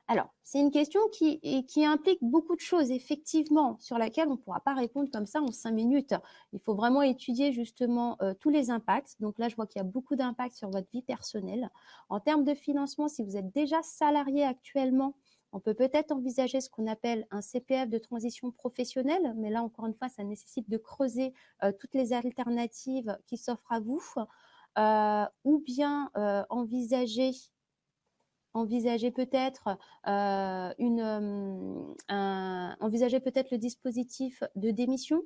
Alors, c'est une question qui implique beaucoup de choses, effectivement, sur laquelle on ne pourra pas répondre comme ça en 5 minutes. Il faut vraiment étudier justement tous les impacts. Donc là, je vois qu'il y a beaucoup d'impacts sur votre vie personnelle. En termes de financement, si vous êtes déjà salarié actuellement, on peut peut-être envisager ce qu'on appelle un CPF de transition professionnelle, mais là, encore une fois, ça nécessite de creuser toutes les alternatives qui s'offrent à vous, ou bien envisager peut-être le dispositif de démission.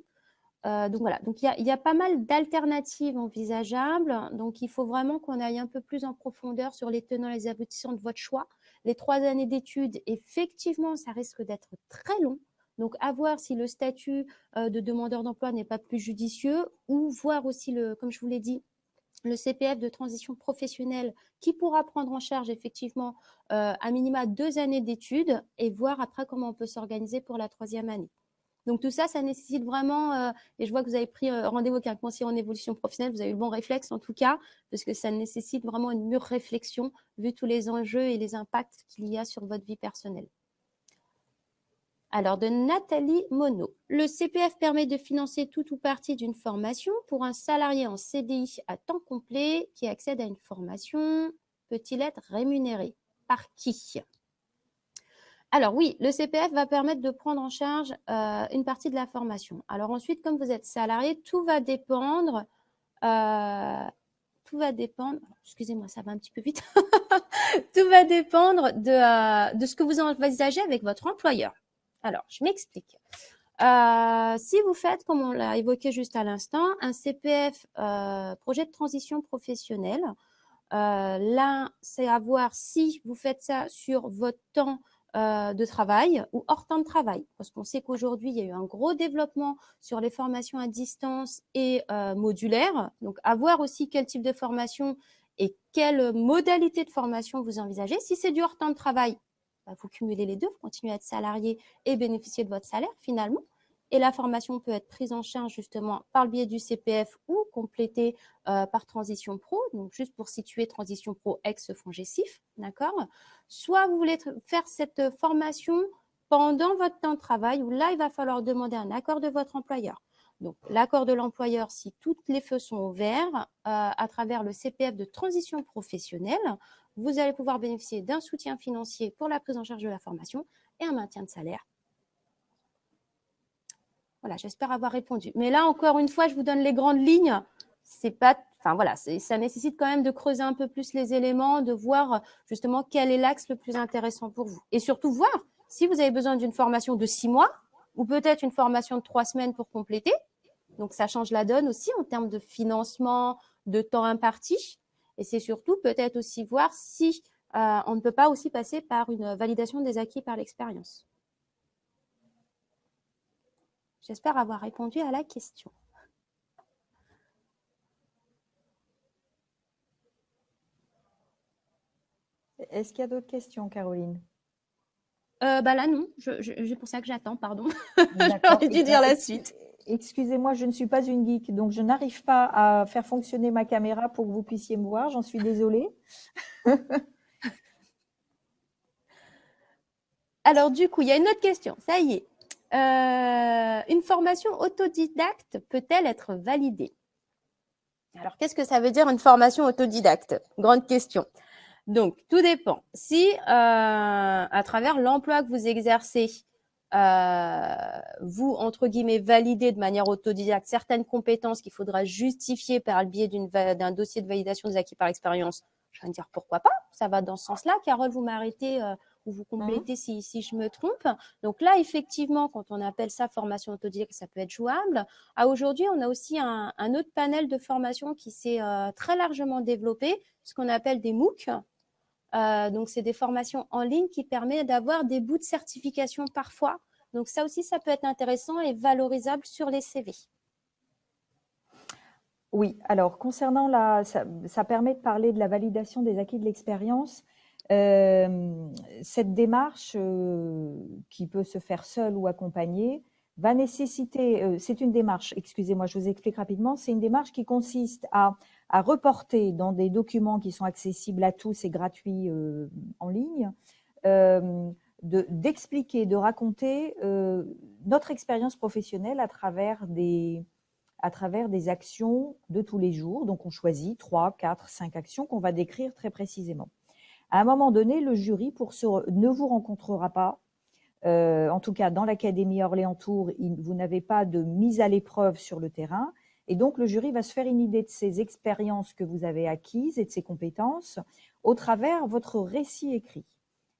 Donc voilà, donc il y a pas mal d'alternatives envisageables. Donc il faut vraiment qu'on aille un peu plus en profondeur sur les tenants et les aboutissants de votre choix. Les 3 années d'études, effectivement, ça risque d'être très long. Donc à voir si le statut de demandeur d'emploi n'est pas plus judicieux, ou voir aussi, comme je vous l'ai dit, le CPF de transition professionnelle qui pourra prendre en charge effectivement à minima 2 années d'études, et voir après comment on peut s'organiser pour la 3e année. Donc tout ça, ça nécessite vraiment, et je vois que vous avez pris rendez-vous avec un conseiller en évolution professionnelle, vous avez eu le bon réflexe en tout cas, parce que ça nécessite vraiment une mûre réflexion vu tous les enjeux et les impacts qu'il y a sur votre vie personnelle. Alors, de Nathalie Monod. Le CPF permet de financer tout ou partie d'une formation. Pour un salarié en CDI à temps complet qui accède à une formation, peut-il être rémunéré? Par qui? Alors oui, le CPF va permettre de prendre en charge une partie de la formation. Alors ensuite, comme vous êtes salarié, tout va dépendre, excusez-moi, ça va un petit peu vite, tout va dépendre de ce que vous envisagez avec votre employeur. Alors, je m'explique. Si vous faites, comme on l'a évoqué juste à l'instant, un CPF projet de transition professionnelle, là, c'est à voir si vous faites ça sur votre temps de travail ou hors temps de travail. Parce qu'on sait qu'aujourd'hui, il y a eu un gros développement sur les formations à distance et modulaires. Donc, à voir aussi quel type de formation et quelle modalité de formation vous envisagez. Si c'est du hors temps de travail, vous cumulez les deux, vous continuez à être salarié et bénéficier de votre salaire finalement. Et la formation peut être prise en charge justement par le biais du CPF ou complétée par Transition Pro, donc juste pour situer Transition Pro ex-FONGECIF, d'accord? Soit vous voulez faire cette formation pendant votre temps de travail, où là, il va falloir demander un accord de votre employeur. Donc, l'accord de l'employeur, si tous les feux sont ouverts, à travers le CPF de transition professionnelle, vous allez pouvoir bénéficier d'un soutien financier pour la prise en charge de la formation et un maintien de salaire. Voilà, j'espère avoir répondu. Mais là, encore une fois, je vous donne les grandes lignes. C'est pas, enfin voilà, ça nécessite quand même de creuser un peu plus les éléments, de voir justement quel est l'axe le plus intéressant pour vous. Et surtout voir si vous avez besoin d'une formation de 6 mois ou peut-être une formation de 3 semaines pour compléter. Donc, ça change la donne aussi en termes de financement, de temps imparti. Et c'est surtout peut-être aussi voir si on ne peut pas aussi passer par une validation des acquis par l'expérience. J'espère avoir répondu à la question. Est-ce qu'il y a d'autres questions, Caroline? Là, non. C'est pour ça que j'attends, pardon. J'aurais dû dire la suite. Excusez-moi, je ne suis pas une geek, donc je n'arrive pas à faire fonctionner ma caméra pour que vous puissiez me voir. J'en suis désolée. Alors, du coup, il y a une autre question. Ça y est. Une formation autodidacte peut-elle être validée? Alors, qu'est-ce que ça veut dire une formation autodidacte? Grande question. Donc, tout dépend. Si, à travers l'emploi que vous exercez, vous, entre guillemets, validez de manière autodidacte certaines compétences qu'il faudra justifier par le biais d'un dossier de validation des acquis par l'expérience, Je vais me dire pourquoi pas, ça va dans ce sens-là. Carole, vous m'arrêtez ou vous Mhm. complétez si je me trompe. Donc là, effectivement, quand on appelle ça formation autodidacte, ça peut être jouable. Aujourd'hui, on a aussi un autre panel de formation qui s'est très largement développé, ce qu'on appelle des MOOC. Donc, c'est des formations en ligne qui permettent d'avoir des bouts de certification parfois. Donc, ça aussi, ça peut être intéressant et valorisable sur les CV. Oui, alors concernant ça permet de parler de la validation des acquis de l'expérience. Cette démarche qui peut se faire seule ou accompagnée va nécessiter, c'est une démarche, excusez-moi, je vous explique rapidement, c'est une démarche qui consiste à reporter dans des documents qui sont accessibles à tous et gratuits en ligne, d'expliquer, de raconter notre expérience professionnelle à travers des actions de tous les jours. Donc, on choisit 3, 4, 5 actions qu'on va décrire très précisément. À un moment donné, le jury ne vous rencontrera pas. En tout cas, dans l'Académie Orléans-Tours, vous n'avez pas de mise à l'épreuve sur le terrain. Et donc, le jury va se faire une idée de ces expériences que vous avez acquises et de ces compétences au travers votre récit écrit.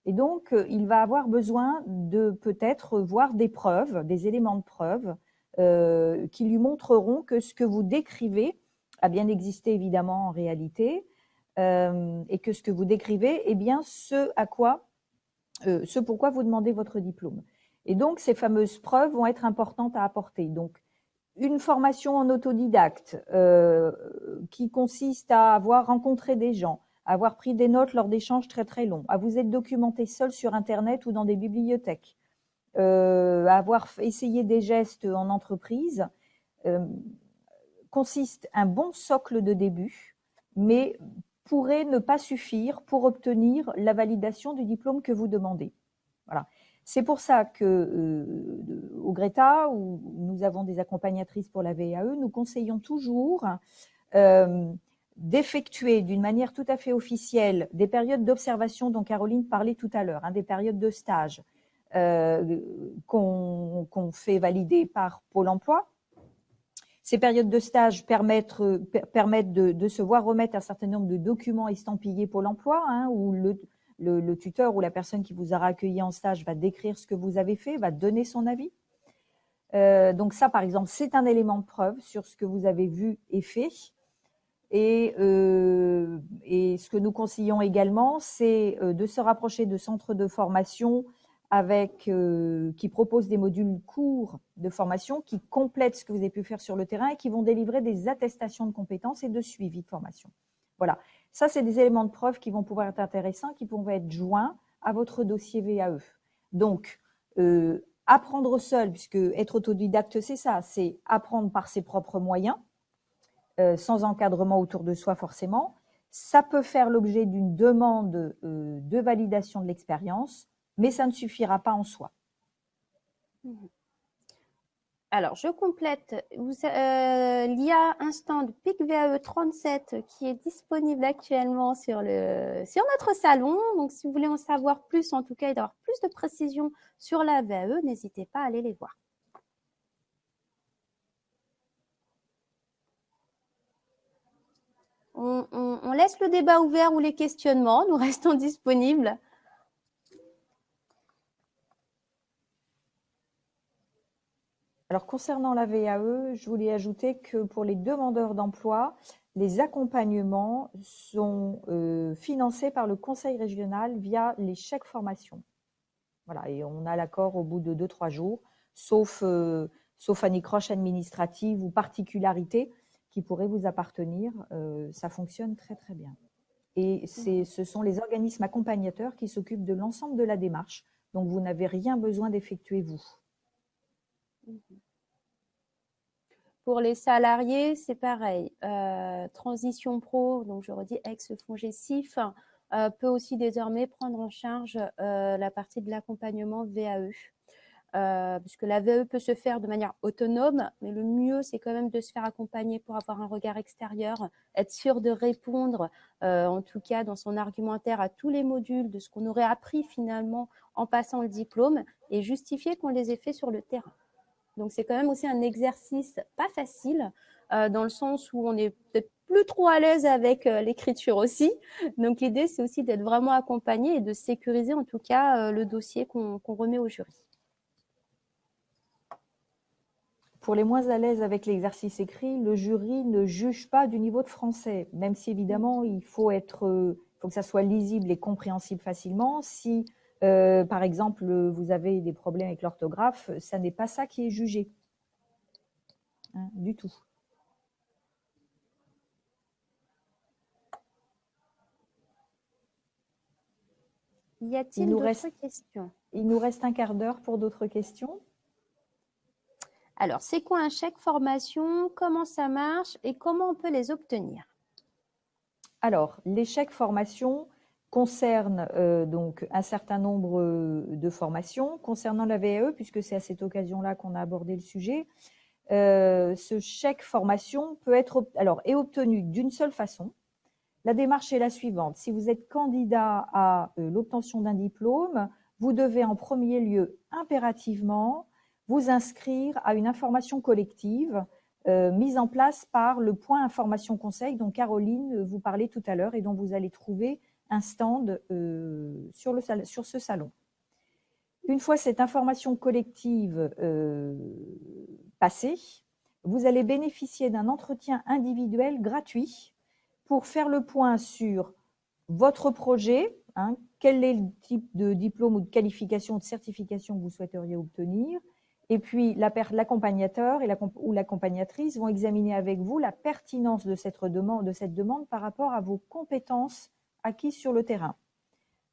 Et donc, il va avoir besoin de peut-être voir des preuves, des éléments de preuve qui lui montreront que ce que vous décrivez a bien existé évidemment en réalité et que ce que vous décrivez est bien ce pourquoi vous demandez votre diplôme. Et donc, ces fameuses preuves vont être importantes à apporter. Donc, une formation en autodidacte qui consiste à avoir rencontré des gens, à avoir pris des notes lors d'échanges très très longs, à vous être documenté seul sur Internet ou dans des bibliothèques, avoir essayé des gestes en entreprise, consiste un bon socle de début, mais pourrait ne pas suffire pour obtenir la validation du diplôme que vous demandez. Voilà. C'est pour ça que au Greta, où nous avons des accompagnatrices pour la VAE, nous conseillons toujours d'effectuer d'une manière tout à fait officielle des périodes d'observation dont Caroline parlait tout à l'heure, des périodes de stage qu'on fait valider par Pôle emploi. Ces périodes de stage permettent de se voir remettre un certain nombre de documents estampillés Pôle emploi, où le tuteur ou la personne qui vous aura accueilli en stage va décrire ce que vous avez fait, va donner son avis. Donc ça, par exemple, c'est un élément de preuve sur ce que vous avez vu et fait. Et ce que nous conseillons également, c'est de se rapprocher de centres de formation qui proposent des modules courts de formation qui complètent ce que vous avez pu faire sur le terrain et qui vont délivrer des attestations de compétences et de suivi de formation. Voilà, ça c'est des éléments de preuve qui vont pouvoir être intéressants, qui pourront être joints à votre dossier VAE. Donc, apprendre seul, puisque être autodidacte, c'est ça, c'est apprendre par ses propres moyens, sans encadrement autour de soi forcément. Ça peut faire l'objet d'une demande de validation de l'expérience, mais ça ne suffira pas en soi. Alors, je complète. Il y a un stand PIC VAE 37 qui est disponible actuellement sur notre salon. Donc, si vous voulez en savoir plus, en tout cas, et d'avoir plus de précisions sur la VAE, n'hésitez pas à aller les voir. On laisse le débat ouvert ou les questionnements. Nous restons disponibles. Alors, concernant la VAE, je voulais ajouter que pour les demandeurs d'emploi, les accompagnements sont financés par le Conseil régional via les chèques formation. Voilà, et on a l'accord au bout de 2-3 jours, sauf anicroche administrative ou particularité qui pourrait vous appartenir. Ça fonctionne très très bien. Et ce sont les organismes accompagnateurs qui s'occupent de l'ensemble de la démarche. Donc, vous n'avez rien besoin d'effectuer vous. Pour les salariés, c'est pareil. Transition Pro, donc je redis ex-FONGECIF, peut aussi désormais prendre en charge la partie de l'accompagnement VAE. Puisque la VAE peut se faire de manière autonome, mais le mieux, c'est quand même de se faire accompagner pour avoir un regard extérieur, être sûr de répondre, en tout cas dans son argumentaire, à tous les modules de ce qu'on aurait appris finalement en passant le diplôme et justifier qu'on les ait fait sur le terrain. Donc, c'est quand même aussi un exercice pas facile, dans le sens où on est peut-être plus trop à l'aise avec l'écriture aussi. Donc, l'idée, c'est aussi d'être vraiment accompagné et de sécuriser en tout cas le dossier qu'on remet au jury. Pour les moins à l'aise avec l'exercice écrit, le jury ne juge pas du niveau de français, même si évidemment il faut que ça soit lisible et compréhensible facilement. Si, par exemple, vous avez des problèmes avec l'orthographe, ça n'est pas ça qui est jugé, hein, du tout. Y a-t-il d'autres questions? Il nous reste un quart d'heure pour d'autres questions. Alors, c'est quoi un chèque formation? Comment ça marche et comment on peut les obtenir? Alors, les chèques formation concernent donc un certain nombre de formations. Concernant la VAE, puisque c'est à cette occasion-là qu'on a abordé le sujet, ce chèque formation est obtenu d'une seule façon. La démarche est la suivante. Si vous êtes candidat à l'obtention d'un diplôme, vous devez en premier lieu impérativement vous inscrire à une information collective mise en place par le point information conseil dont Caroline vous parlait tout à l'heure et dont vous allez trouver un stand sur ce salon. Une fois cette information collective passée, vous allez bénéficier d'un entretien individuel gratuit pour faire le point sur votre projet, hein, quel est le type de diplôme ou de qualification ou de certification que vous souhaiteriez obtenir, et puis l'accompagnateur ou l'accompagnatrice vont examiner avec vous la pertinence de cette demande par rapport à vos compétences acquises sur le terrain.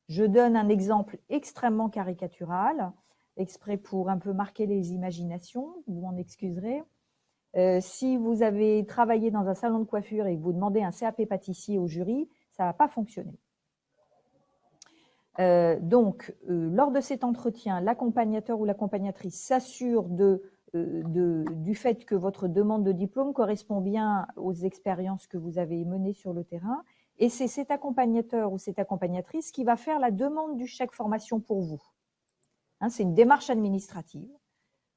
Je donne un exemple extrêmement caricatural, exprès pour un peu marquer les imaginations, vous m'en excuserez. Si vous avez travaillé dans un salon de coiffure et que vous demandez un CAP pâtissier au jury, ça ne va pas fonctionner. Lors de cet entretien, l'accompagnateur ou l'accompagnatrice s'assure du fait que votre demande de diplôme correspond bien aux expériences que vous avez menées sur le terrain. Et c'est cet accompagnateur ou cette accompagnatrice qui va faire la demande du chèque formation pour vous. Hein, c'est une démarche administrative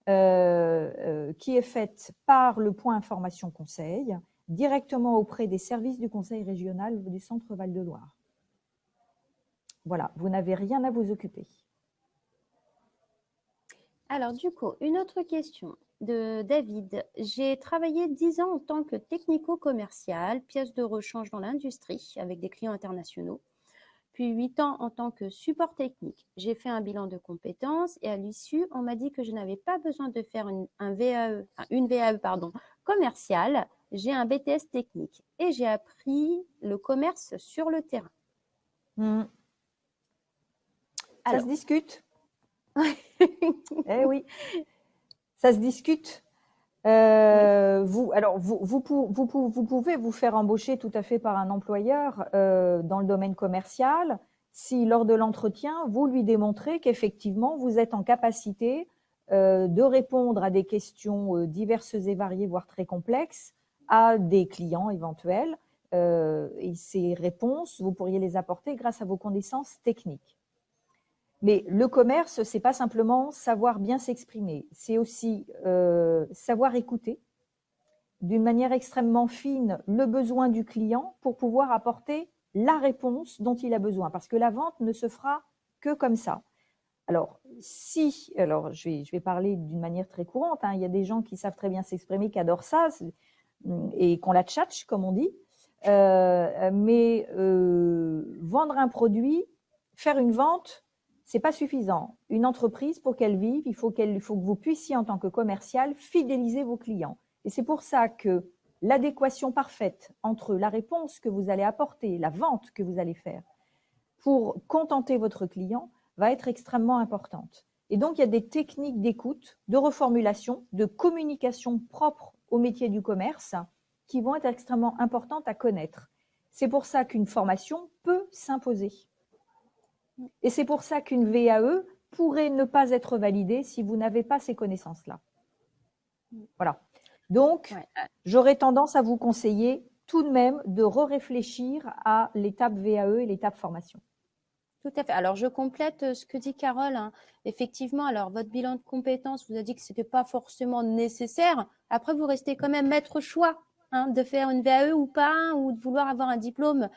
qui est faite par le point information conseil directement auprès des services du conseil régional du Centre Val-de-Loire. Voilà, vous n'avez rien à vous occuper. Alors du coup, une autre question de David. J'ai travaillé 10 ans en tant que technico-commercial, pièce de rechange dans l'industrie avec des clients internationaux, puis 8 ans en tant que support technique. J'ai fait un bilan de compétences et à l'issue, on m'a dit que je n'avais pas besoin de faire une VAE commerciale. J'ai un BTS technique et j'ai appris le commerce sur le terrain. Ça se discute. Eh oui, ça se discute. Vous pouvez vous faire embaucher tout à fait par un employeur dans le domaine commercial si lors de l'entretien, vous lui démontrez qu'effectivement, vous êtes en capacité de répondre à des questions diverses et variées, voire très complexes, à des clients éventuels. Et ces réponses, vous pourriez les apporter grâce à vos connaissances techniques. Mais le commerce, c'est pas simplement savoir bien s'exprimer, c'est aussi savoir écouter d'une manière extrêmement fine le besoin du client pour pouvoir apporter la réponse dont il a besoin. Parce que la vente ne se fera que comme ça. Alors, je vais parler d'une manière très courante, hein, il y a des gens qui savent très bien s'exprimer, qui adorent ça, et qu'on la tchatche, comme on dit. Vendre un produit, faire une vente, c'est pas suffisant. Une entreprise, pour qu'elle vive, il faut que vous puissiez, en tant que commercial, fidéliser vos clients. Et c'est pour ça que l'adéquation parfaite entre la réponse que vous allez apporter, la vente que vous allez faire, pour contenter votre client, va être extrêmement importante. Et donc, il y a des techniques d'écoute, de reformulation, de communication propres au métier du commerce qui vont être extrêmement importantes à connaître. C'est pour ça qu'une formation peut s'imposer. Et c'est pour ça qu'une VAE pourrait ne pas être validée si vous n'avez pas ces connaissances-là. Voilà. Donc, j'aurais tendance à vous conseiller tout de même de réfléchir à l'étape VAE et l'étape formation. Tout à fait. Alors, je complète ce que dit Carole, hein. Effectivement, alors votre bilan de compétences vous a dit que ce n'était pas forcément nécessaire. Après, vous restez quand même maître choix hein, de faire une VAE ou pas, ou de vouloir avoir un diplôme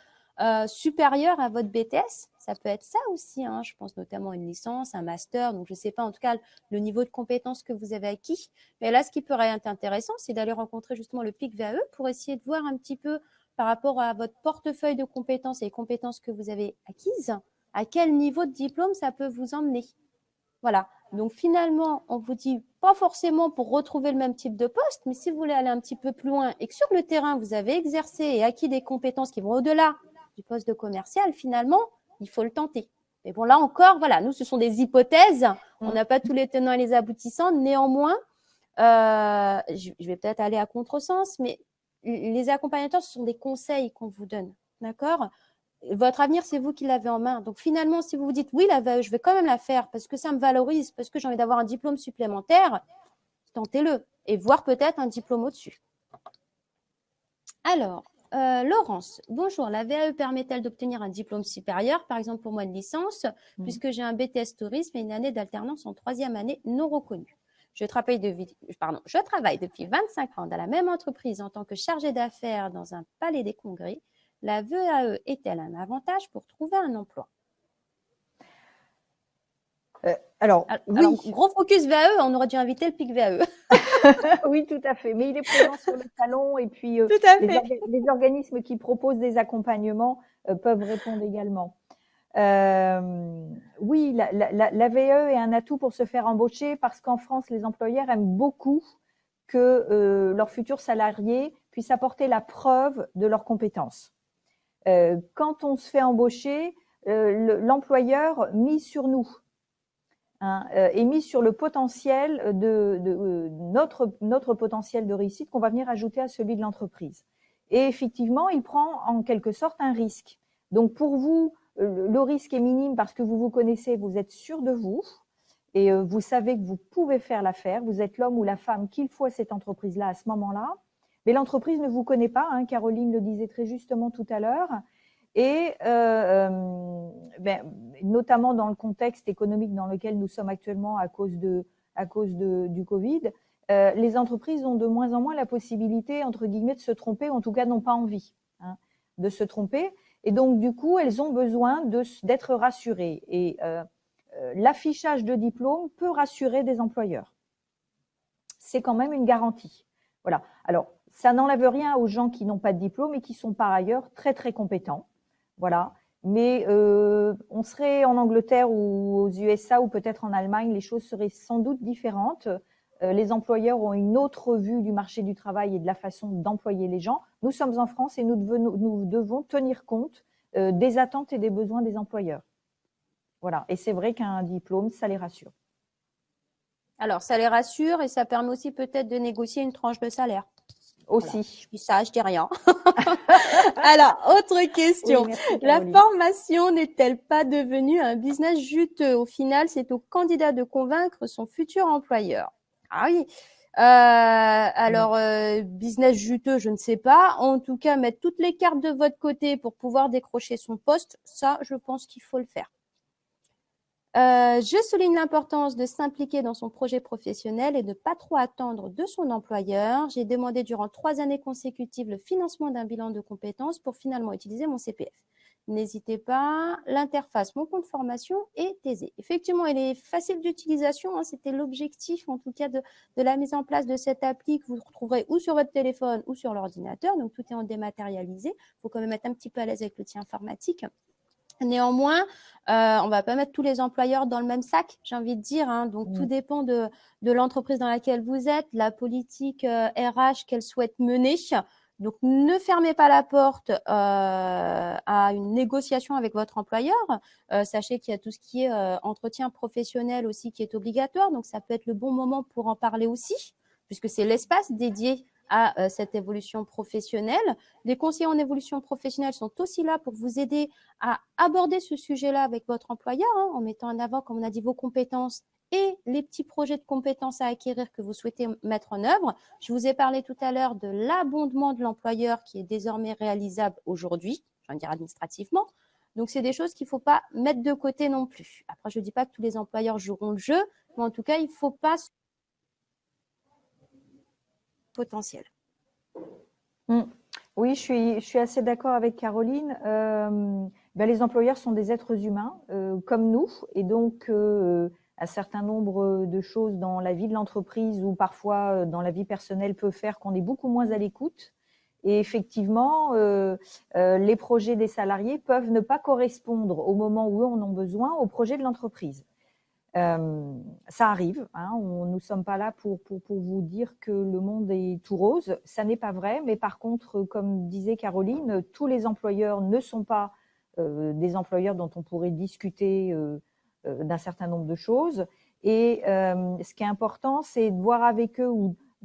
supérieur à votre BTS. Ça peut être ça aussi, hein. Je pense notamment à une licence, un master, donc je ne sais pas en tout cas le niveau de compétences que vous avez acquis. Mais là, ce qui pourrait être intéressant, c'est d'aller rencontrer justement le PIC VAE pour essayer de voir un petit peu par rapport à votre portefeuille de compétences et les compétences que vous avez acquises, à quel niveau de diplôme ça peut vous emmener. Voilà. Donc finalement, on vous dit pas forcément pour retrouver le même type de poste, mais si vous voulez aller un petit peu plus loin et que sur le terrain, vous avez exercé et acquis des compétences qui vont au-delà du poste de commercial, finalement, il faut le tenter. Mais bon, là encore, voilà, nous, ce sont des hypothèses. On n'a pas tous les tenants et les aboutissants. Néanmoins, je vais peut-être aller à contresens, mais les accompagnateurs, ce sont des conseils qu'on vous donne. D'accord ? Votre avenir, c'est vous qui l'avez en main. Donc finalement, si vous vous dites oui, la VAE, je vais quand même la faire parce que ça me valorise, parce que j'ai envie d'avoir un diplôme supplémentaire, tentez-le et voir peut-être un diplôme au-dessus. Alors, Laurence, bonjour. La VAE permet-elle d'obtenir un diplôme supérieur, par exemple pour moi une licence, puisque j'ai un BTS tourisme et une année d'alternance en 3e année non reconnue. Je travaille depuis 25 ans dans la même entreprise en tant que chargée d'affaires dans un palais des congrès. La VAE est-elle un avantage pour trouver un emploi? Alors, gros focus VAE, on aurait dû inviter le PIC VAE. Oui, tout à fait. Mais il est présent sur le salon et puis les organismes qui proposent des accompagnements peuvent répondre également. Oui, la VAE est un atout pour se faire embaucher parce qu'en France, les employeurs aiment beaucoup que leurs futurs salariés puissent apporter la preuve de leurs compétences. Quand on se fait embaucher, l'employeur mise sur nous. Et mise sur le potentiel de notre potentiel de réussite qu'on va venir ajouter à celui de l'entreprise. Et effectivement, il prend en quelque sorte un risque. Donc pour vous, le risque est minime parce que vous vous connaissez, vous êtes sûr de vous et vous savez que vous pouvez faire l'affaire, vous êtes l'homme ou la femme qu'il faut à cette entreprise-là à ce moment-là. Mais l'entreprise ne vous connaît pas, hein, Caroline le disait très justement tout à l'heure. Et notamment dans le contexte économique dans lequel nous sommes actuellement à cause du Covid, les entreprises ont de moins en moins la possibilité, entre guillemets, de se tromper, ou en tout cas n'ont pas envie de se tromper. Et donc, du coup, elles ont besoin d'être rassurées. Et l'affichage de diplôme peut rassurer des employeurs. C'est quand même une garantie. Voilà. Alors, ça n'enlève rien aux gens qui n'ont pas de diplôme et qui sont par ailleurs très, très compétents. Voilà. Mais on serait en Angleterre ou aux USA ou peut-être en Allemagne, les choses seraient sans doute différentes. Les employeurs ont une autre vue du marché du travail et de la façon d'employer les gens. Nous sommes en France et nous devons tenir compte des attentes et des besoins des employeurs. Voilà. Et c'est vrai qu'un diplôme, ça les rassure. Alors, ça les rassure et ça permet aussi peut-être de négocier une tranche de salaire. Aussi. Voilà. Je dis ça, je dis rien. Alors, autre question. Oui, merci, la formation n'est-elle pas devenue un business juteux? Au final, c'est au candidat de convaincre son futur employeur. Ah oui. Alors, business juteux, je ne sais pas. En tout cas, mettre toutes les cartes de votre côté pour pouvoir décrocher son poste, ça, je pense qu'il faut le faire. Je souligne l'importance de s'impliquer dans son projet professionnel et de ne pas trop attendre de son employeur. J'ai demandé durant 3 années consécutives le financement d'un bilan de compétences pour finalement utiliser mon CPF. N'hésitez pas, l'interface Mon compte formation est aisée. Effectivement, elle est facile d'utilisation, hein, c'était l'objectif en tout cas de la mise en place de cette appli que vous retrouverez ou sur votre téléphone ou sur l'ordinateur, donc tout est en dématérialisé. Il faut quand même être un petit peu à l'aise avec l'outil informatique. Néanmoins, on ne va pas mettre tous les employeurs dans le même sac, j'ai envie de dire, hein. Donc, tout dépend de l'entreprise dans laquelle vous êtes, la politique RH qu'elle souhaite mener. Donc, ne fermez pas la porte à une négociation avec votre employeur. Sachez qu'il y a tout ce qui est entretien professionnel aussi qui est obligatoire. Donc, ça peut être le bon moment pour en parler aussi, puisque c'est l'espace dédié à cette évolution professionnelle. Les conseillers en évolution professionnelle sont aussi là pour vous aider à aborder ce sujet-là avec votre employeur, hein, en mettant en avant, comme on a dit, vos compétences et les petits projets de compétences à acquérir que vous souhaitez mettre en œuvre. Je vous ai parlé tout à l'heure de l'abondement de l'employeur qui est désormais réalisable aujourd'hui, je vais dire administrativement. Donc, c'est des choses qu'il ne faut pas mettre de côté non plus. Après, je ne dis pas que tous les employeurs joueront le jeu, mais en tout cas, il ne faut pas potentiel. Mm. Oui, je suis assez d'accord avec Caroline. Les employeurs sont des êtres humains comme nous, et donc un certain nombre de choses dans la vie de l'entreprise ou parfois dans la vie personnelle peut faire qu'on est beaucoup moins à l'écoute. Et effectivement, les projets des salariés peuvent ne pas correspondre au moment où eux en ont besoin au projet de l'entreprise. Ça arrive, hein, nous ne sommes pas là pour vous dire que le monde est tout rose, ça n'est pas vrai, mais par contre, comme disait Caroline, tous les employeurs ne sont pas des employeurs dont on pourrait discuter d'un certain nombre de choses. Et ce qui est important, c'est de voir avec eux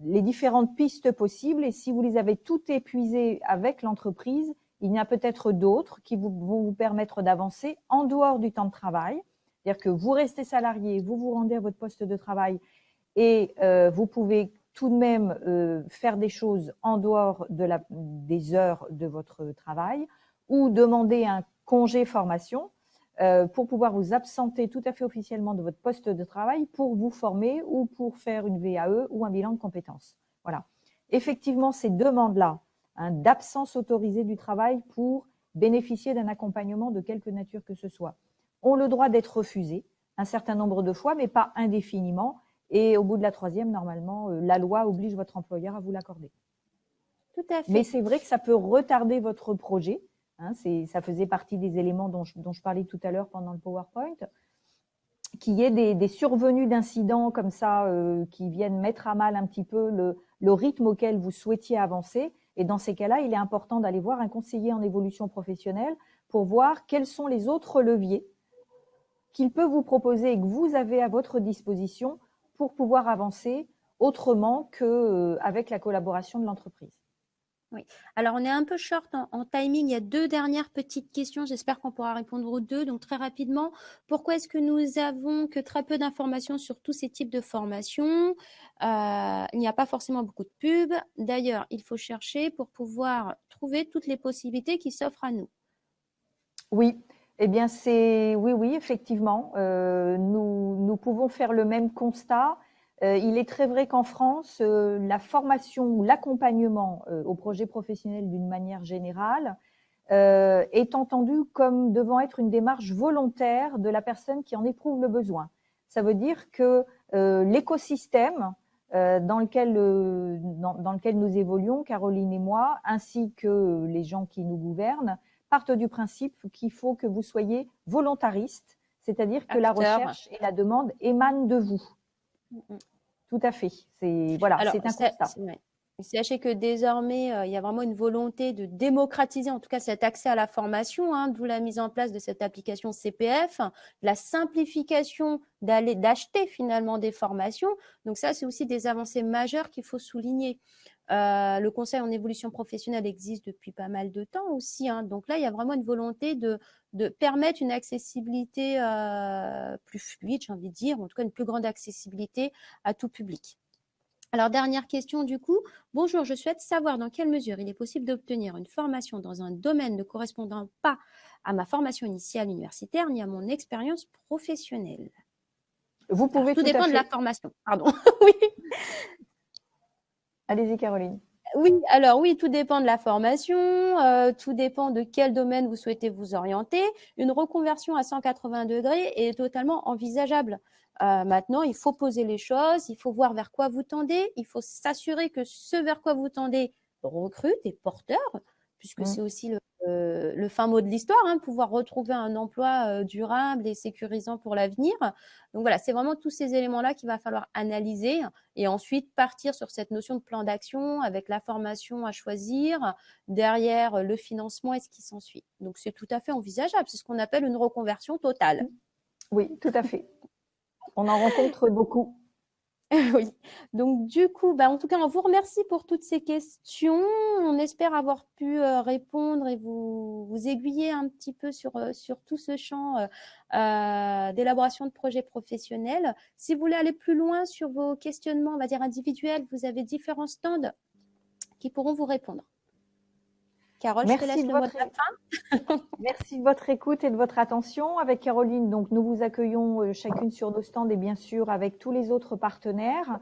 les différentes pistes possibles, et si vous les avez toutes épuisées avec l'entreprise, il y en a peut-être d'autres qui vont vous permettre d'avancer en dehors du temps de travail. C'est-à-dire que vous restez salarié, vous vous rendez à votre poste de travail et vous pouvez tout de même faire des choses en dehors des heures de votre travail ou demander un congé formation pour pouvoir vous absenter tout à fait officiellement de votre poste de travail pour vous former ou pour faire une VAE ou un bilan de compétences. Voilà. Effectivement, ces demandes-là, hein, d'absence autorisée du travail pour bénéficier d'un accompagnement de quelque nature que ce soit, ont le droit d'être refusés un certain nombre de fois, mais pas indéfiniment. Et au bout de la troisième, normalement, la loi oblige votre employeur à vous l'accorder. Tout à Mais fait. c'est vrai que ça peut retarder votre projet. Hein, ça faisait partie des éléments dont je parlais tout à l'heure pendant le PowerPoint. Qu'il y ait des survenus d'incidents comme ça qui viennent mettre à mal un petit peu le rythme auquel vous souhaitiez avancer. Et dans ces cas-là, il est important d'aller voir un conseiller en évolution professionnelle pour voir quels sont les autres leviers qu'il peut vous proposer et que vous avez à votre disposition pour pouvoir avancer autrement qu'avec la collaboration de l'entreprise. Oui. Alors, on est un peu short en timing. Il y a 2 dernières petites questions. J'espère qu'on pourra répondre aux 2. Donc, très rapidement, pourquoi est-ce que nous avons que très peu d'informations sur tous ces types de formations? Il n'y a pas forcément beaucoup de pubs. D'ailleurs, il faut chercher pour pouvoir trouver toutes les possibilités qui s'offrent à nous. Oui, eh bien oui, effectivement, nous pouvons faire le même constat. Il est très vrai qu'en France, la formation ou l'accompagnement au projet professionnel d'une manière générale est entendu comme devant être une démarche volontaire de la personne qui en éprouve le besoin. Ça veut dire que l'écosystème dans lequel nous évoluons, Caroline et moi, ainsi que les gens qui nous gouvernent, partent du principe qu'il faut que vous soyez volontariste, c'est-à-dire que la recherche et la demande émanent de vous. Tout à fait. Alors, c'est un constat. ouais. Sachez que désormais, il y a vraiment une volonté de démocratiser, en tout cas, cet accès à la formation, hein, d'où la mise en place de cette application CPF, la simplification d'acheter finalement des formations. Donc ça, c'est aussi des avancées majeures qu'il faut souligner. Le conseil en évolution professionnelle existe depuis pas mal de temps aussi, hein. Donc là, il y a vraiment une volonté de permettre une accessibilité plus fluide, j'ai envie de dire, en tout cas une plus grande accessibilité à tout public. Alors, dernière question du coup. Bonjour, je souhaite savoir dans quelle mesure il est possible d'obtenir une formation dans un domaine ne correspondant pas à ma formation initiale universitaire ni à mon expérience professionnelle. Vous pouvez Alors, tout tout à dépend de fait. la formation. Pardon. Oui. Allez-y, Caroline. Oui, alors oui, tout dépend de la formation, tout dépend de quel domaine vous souhaitez vous orienter. Une reconversion à 180 degrés est totalement envisageable. Maintenant, il faut poser les choses, il faut voir vers quoi vous tendez, il faut s'assurer que ce vers quoi vous tendez recrute et porteur, puisque c'est aussi le fin mot de l'histoire, hein, pouvoir retrouver un emploi durable et sécurisant pour l'avenir. Donc voilà, c'est vraiment tous ces éléments-là qu'il va falloir analyser et ensuite partir sur cette notion de plan d'action avec la formation à choisir, derrière le financement et ce qui s'ensuit. Donc c'est tout à fait envisageable, c'est ce qu'on appelle une reconversion totale. Oui, tout à fait. On en rencontre beaucoup. Oui. Donc du coup, en tout cas, on vous remercie pour toutes ces questions. On espère avoir pu répondre et vous aiguiller un petit peu sur tout ce champ d'élaboration de projets professionnels. Si vous voulez aller plus loin sur vos questionnements, on va dire individuels, vous avez différents stands qui pourront vous répondre. Carole, je te laisse le mot de la fin. Merci de votre écoute et de votre attention. Avec Caroline, donc, nous vous accueillons chacune sur nos stands et bien sûr avec tous les autres partenaires.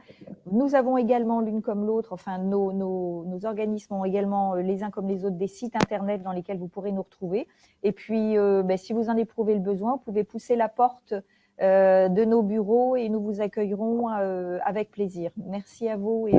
Nous avons également l'une comme l'autre, enfin nos organismes ont également les uns comme les autres des sites internet dans lesquels vous pourrez nous retrouver. Et puis, si vous en éprouvez le besoin, vous pouvez pousser la porte de nos bureaux et nous vous accueillerons avec plaisir. Merci à vous et